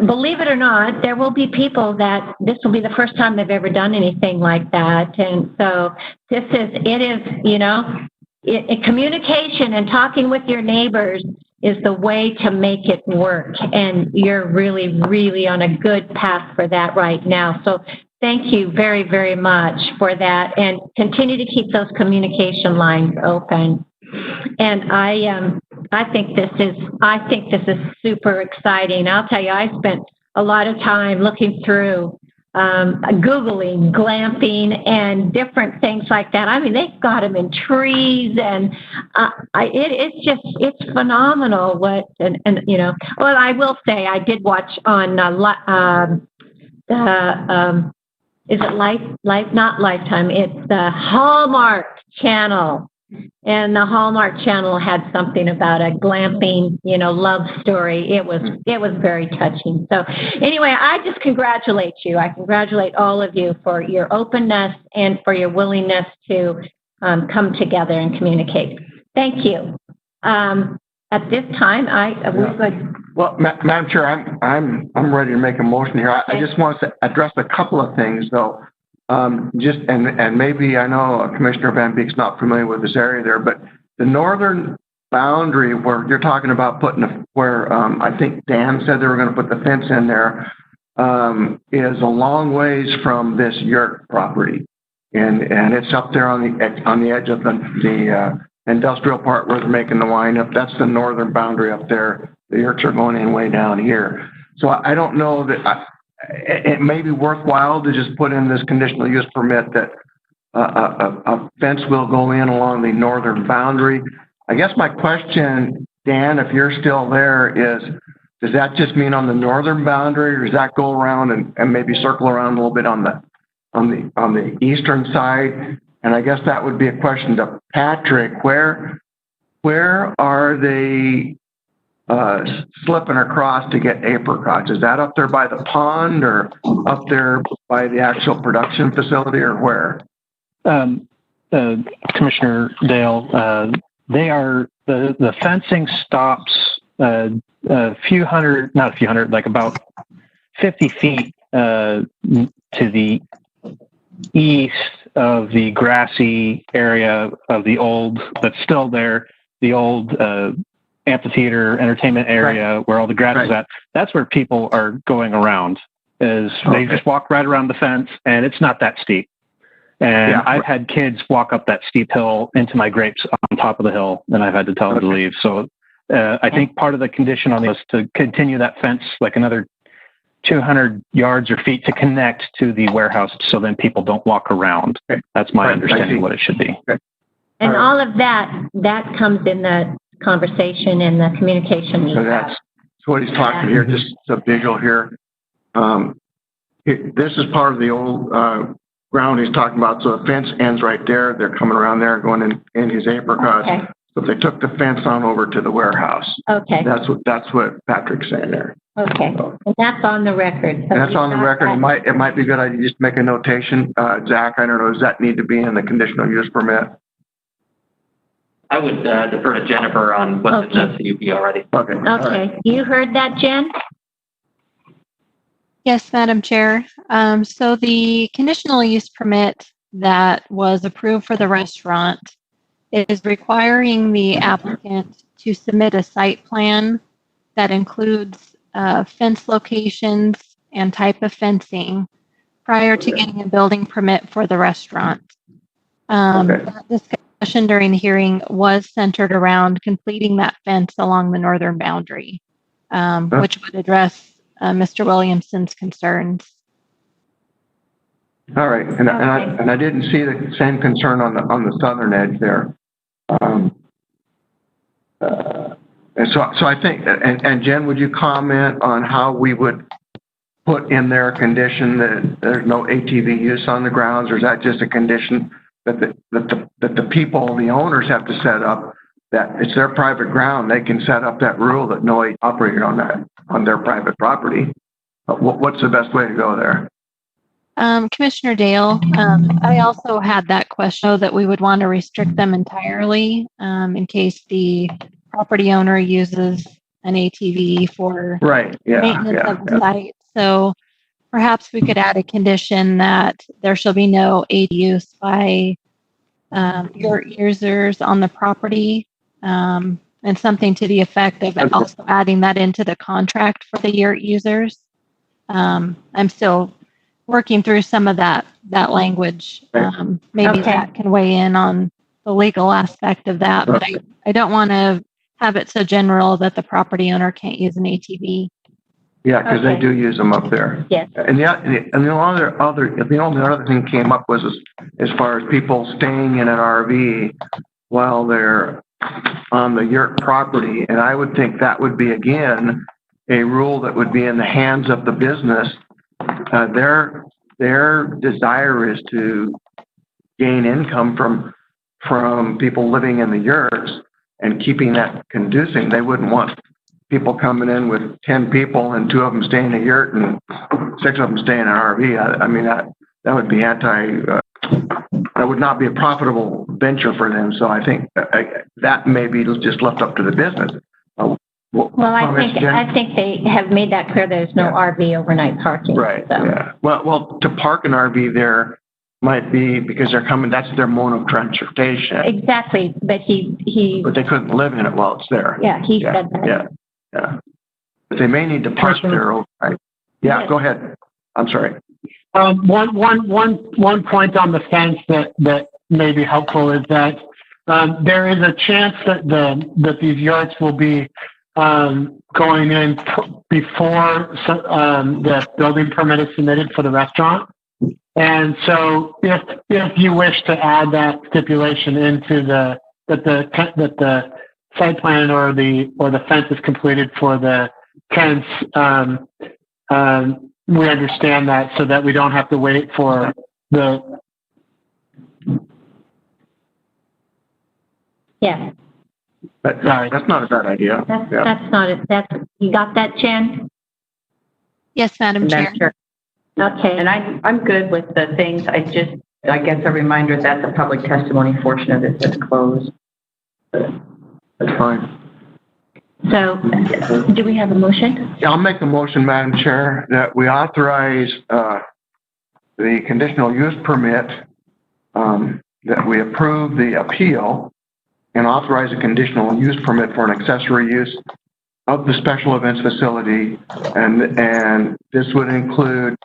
believe it or not, there will be people that this will be the first time they've ever done anything like that. And so communication and talking with your neighbors is the way to make it work. And you're really, really on a good path for that right now. So thank you very, very much for that, and continue to keep those communication lines open. And I think this is super exciting. I'll tell you, I spent a lot of time looking through, Googling glamping and different things like that. I mean, they've got them in trees, and it's phenomenal. Well, I will say I did watch on is it not Lifetime? It's the Hallmark Channel. And the Hallmark Channel had something about a glamping, love story. It was very touching. So anyway, I just congratulate you. I congratulate all of you for your openness and for your willingness to come together and communicate. Thank you. At this time, Well, Madam Chair, I'm ready to make a motion here. Okay. I just want to address a couple of things, though. And maybe I know Commissioner Van Beek's not familiar with this area there, but the northern boundary where you're talking about where I think Dan said they were going to put the fence in there, is a long ways from this yurt property, and it's up there on the edge of the industrial part where they're making the wine up. That's the northern boundary up there. The yurts are going in way down here. So I don't know that it may be worthwhile to just put in this conditional use permit that a fence will go in along the northern boundary. I guess my question, Dan, if you're still there, is does that just mean on the northern boundary, or does that go around and maybe circle around a little bit on the eastern side? And I guess that would be a question to Patrick. Where are they slipping across to get apricots? Is that up there by the pond, or up there by the actual production facility, or where? Commissioner Dale, the fencing stops like about 50 feet to the east of the grassy area of the old, that's still there, the old amphitheater entertainment area, right, where all the grass is at. That's where people are going around. They just walk right around the fence, and it's not that steep. And I've had kids walk up that steep hill into my grapes on top of the hill, and I've had to tell them to leave. So I think part of the condition on this to continue that fence like another 200 yards or feet to connect to the warehouse, so then people don't walk around. That's my understanding what it should be. And all of that comes in the conversation and the communication meeting. So that's what he's talking here. Just a visual here. This is part of the old ground he's talking about. So the fence ends right there. They're coming around there, going in his apricots. Okay. So they took the fence on over to the warehouse. Okay. That's what Patrick's saying there. Okay. So, and that's on the record. So that's on the record. It might be good idea just make a notation. Zach, I don't know, does that need to be in the conditional use permit? I would defer to Jennifer on what's in the CUP already. Okay. Okay. Right. You heard that, Jen? Yes, Madam Chair. So the conditional use permit that was approved for the restaurant is requiring the applicant to submit a site plan that includes fence locations and type of fencing prior to getting a building permit for the restaurant. That discussion during the hearing was centered around completing that fence along the northern boundary, which would address Mr. Williamson's concerns. All right, and I didn't see the same concern on the southern edge there. And so I think, and Jen, would you comment on how we would put in there a condition that there's no ATV use on the grounds, or is that just a condition that the people, the owners, have to set up, that it's their private ground, they can set up that rule that no operator on their private property? What's the best way to go there? Commissioner Dale, I also had that question that we would want to restrict them entirely in case the property owner uses an ATV for maintenance of the site. So perhaps we could add a condition that there shall be no ATV use by your users on the property, and something to the effect of also adding that into the contract for the yurt users. I'm still working through some of that language. Maybe that can weigh in on the legal aspect of that, but I don't want to have it so general that the property owner can't use an ATV. Yeah, because they do use them up there. Yes. And the only other thing came up was as far as people staying in an RV while they're on the yurt property, and I would think that would be again a rule that would be in the hands of the business. Their desire is to gain income from people living in the yurts and keeping that conducive. They wouldn't want people coming in with 10 people and 2 of them stay in a yurt and 6 of them stay in an RV. I mean, that would be that would not be a profitable venture for them. So I think that may be just left up to the business. Well, I think they have made that clear. There's no RV overnight parking. Right. So. Yeah. Well, to park an RV there might be because they're coming. That's their mode of transportation. Exactly. But But they couldn't live in it while it's there. Yeah, he said that. Yeah. But they may need to park there overnight. Yeah. Go ahead. I'm sorry. One point on the fence that may be helpful is that there is a chance that these yurts will be going in before the building permit is submitted for the restaurant. And so if you wish to add that stipulation into that the site plan or the fence is completed for the tents, we understand that so that we don't have to wait for the. Yeah. But that's not a bad idea. That's not it. You got that, Jen? Yes, Madam Chair. Okay. And I'm good with the things. I guess a reminder that the public testimony portion of it is closed. That's fine. So, do we have a motion? Yeah, I'll make a motion, Madam Chair, that we authorize the conditional use permit, that we approve the appeal and authorize a conditional use permit for an accessory use of the special events facility. And this would include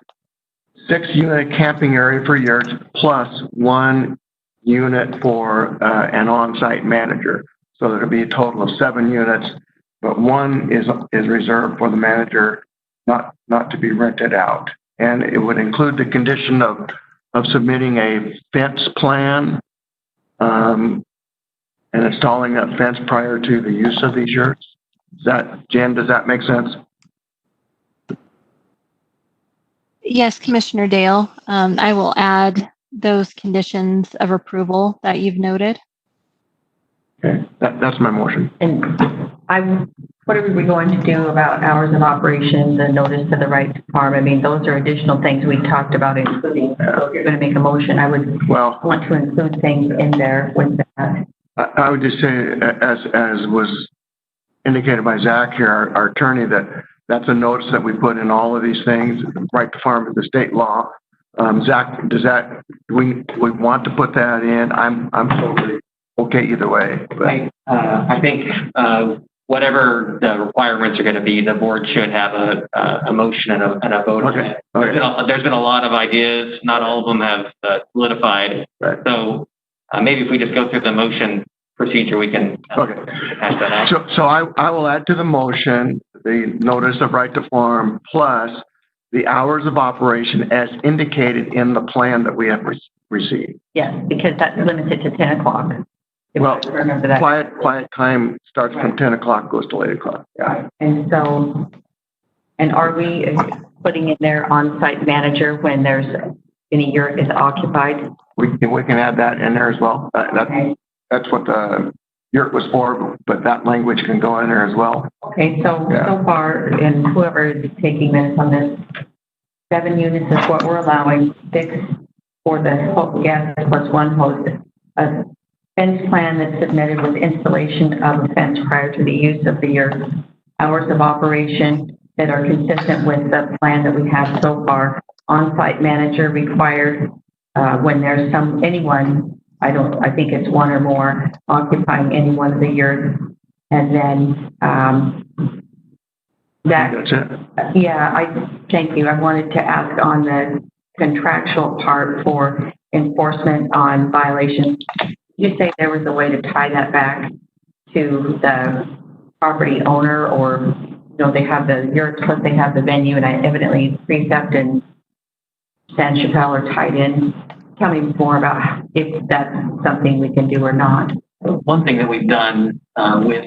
6-unit camping area for yurts plus 1 unit for an on-site manager. So there'll be a total of 7 units, but 1 is reserved for the manager, not to be rented out. And it would include the condition of submitting a fence plan and installing that fence prior to the use of these yurts. Jen, does that make sense? Yes, Commissioner Dale. I will add those conditions of approval that you've noted. Okay, that's my motion. And what are we going to do about hours of operation, the notice to the right to farm? I mean, those are additional things we talked about including. So if you're going to make a motion, I would want to include things in there with that. I would just say, as was indicated by Zach here, our attorney, that's a notice that we put in all of these things, right to farm is the state law. Zach, we want to put that in? I'm totally okay either way. Right. I think whatever the requirements are going to be, the board should have a motion and a vote on it. There's been a lot of ideas. Not all of them have solidified. Right. So maybe if we just go through the motion procedure, we can pass that out. So I will add to the motion the notice of right to farm plus the hours of operation as indicated in the plan that we have received. Yes, because that's limited to 10 o'clock. Well, remember that. Quiet time starts from 10 o'clock, goes to 8 o'clock. Yeah. And so, are we putting in there on-site manager when there's any yurt is occupied? We can add that in there as well. That's what the yurt was for, but that language can go in there as well. Okay, so Yeah. far, and whoever is taking minutes on this, 7 units is what we're allowing, 6 for the gas plus 1 host. A fence plan that's submitted with installation of a fence prior to the use of the yurt. Hours of operation that are consistent with the plan that we have so far. On-site manager required when there's anyone, I think it's 1 or more, occupying any one of the yurts. And then That's it. thank you. I wanted to ask on the contractual part for enforcement on violations. You say there was a way to tie that back to the property owner, or they have the yurt plus they have the venue, and evidently Precept and San Chappelle are tied in. Tell me more about if that's something we can do or not. One thing that we've done with,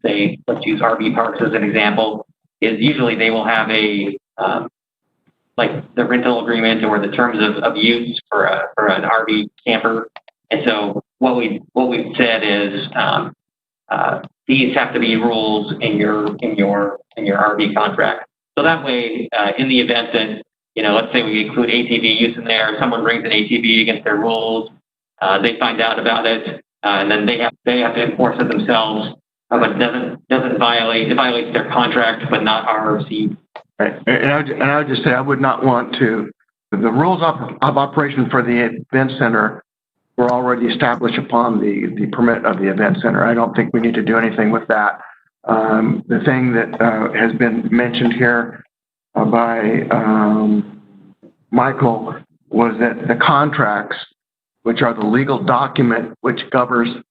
say, let's use RV parks as an example, is usually they will have a, the rental agreement or the terms of use for an RV camper. And so what we've said is these have to be rules in your RV contract. So that way, in the event that, let's say we include ATV use in there, someone brings an ATV against their rules, they find out about it, and then they have to enforce it themselves. But it violates their contract, but not RRC. Right. And I would just say I would not want to. The rules of operation for the event center were already established upon the permit of the event center. I don't think we need to do anything with that. The thing that has been mentioned here by Michael was that the contracts, which are the legal document which governs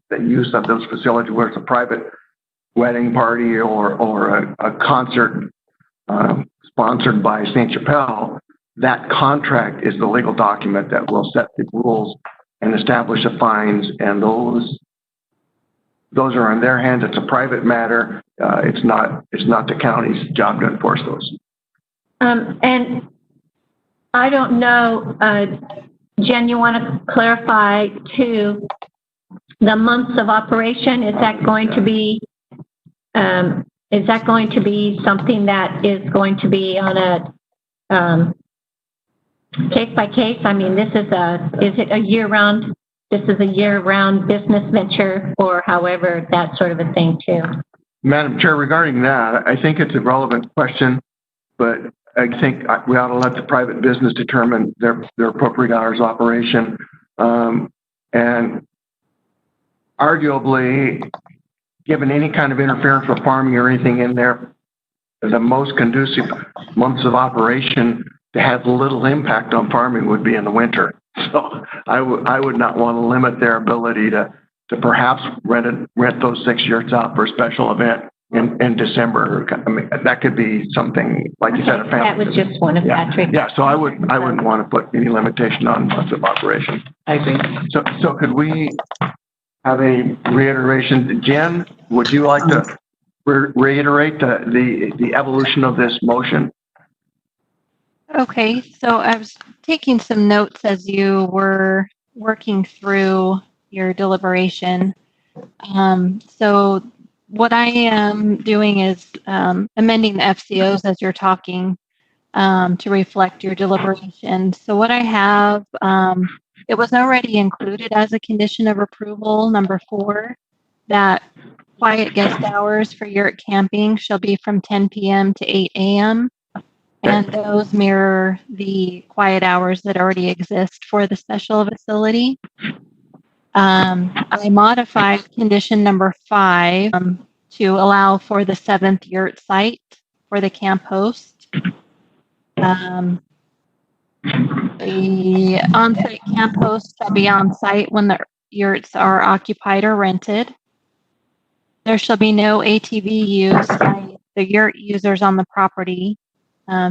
the use of those facilities, where it's a private wedding party or a concert sponsored by St. Chappelle, that contract is the legal document that will set the rules and establish the fines, and those are in their hands. It's a private matter. It's not the county's job to enforce those. And I don't know, Jen, you want to clarify too, the months of operation, is that going to be something that is going to be on a case by case? I mean, is it a year-round? This is a year-round business venture, or however, that sort of a thing too. Madam Chair, regarding that, I think it's a relevant question, but I think we ought to let the private business determine their appropriate hours of operation. And arguably, given any kind of interference with farming or anything in there, the most conducive months of operation to have little impact on farming would be in the winter. So I would not want to limit their ability to perhaps rent those 6 yurts out for a special event in December. I mean, that could be something, like you said, a family. That was just one of Patrick's. Yeah, so I wouldn't want to put any limitation on months of operation. I agree. So could we have a reiteration? Jen, would you like to reiterate the evolution of this motion? Okay, so I was taking some notes as you were working through your deliberation. So what I am doing is amending the FCOs as you're talking to reflect your deliberation. So what I have, it was already included as a condition of approval, number 4, that quiet guest hours for yurt camping shall be from 10 p.m. to 8 a.m. And those mirror the quiet hours that already exist for the special facility. I modified condition number 5 to allow for the 7th yurt site for the camp host. The on-site camp host shall be on site when the yurts are occupied or rented. There shall be no ATV use by the yurt users on the property.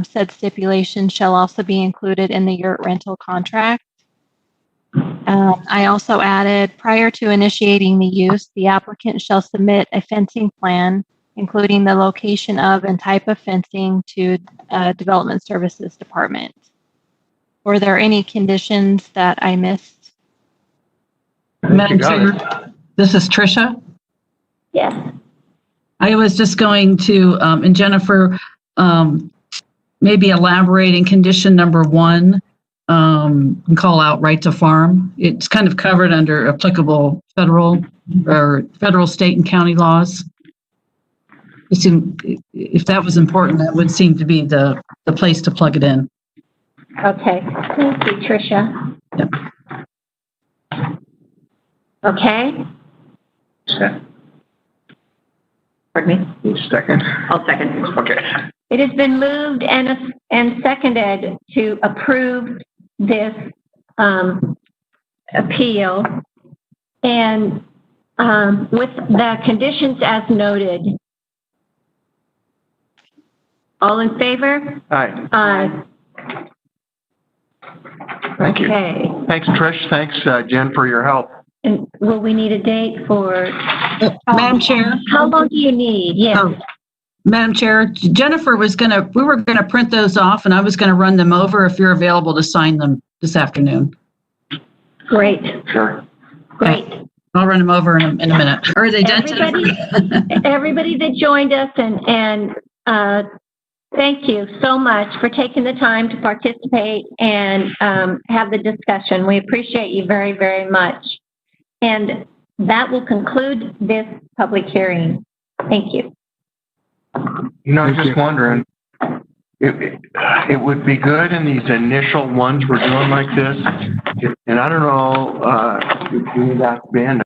Said stipulation shall also be included in the yurt rental contract. I also added, prior to initiating the use, the applicant shall submit a fencing plan, including the location of and type of fencing, to Development Services Department. Were there any conditions that I missed? Madam Chair, this is Tricia. Yes. I was just going to, and Jennifer, maybe elaborating condition number 1, and call out right to farm. It's kind of covered under applicable federal, state, and county laws. If that was important, that would seem to be the place to plug it in. Okay. Thank you, Tricia. Yep. Okay. Pardon me? Need a second. I'll second. Okay. It has been moved and seconded to approve this appeal, and with the conditions as noted. All in favor? Aye. Aye. Thank you. Okay. Thanks, Trish. Thanks, Jen, for your help. And will we need a date for? Madam Chair? How long do you need? Yes. Oh, Madam Chair, Jennifer we were gonna print those off, and I was gonna run them over if you're available to sign them this afternoon. Great. Sure. Great. I'll run them over in a minute. Are they done? Everybody that joined us and thank you so much for taking the time to participate and have the discussion. We appreciate you very, very much. And that will conclude this public hearing. Thank you. You know, I was just wondering, it would be good in these initial ones we're doing like this, and I don't know if you need that band.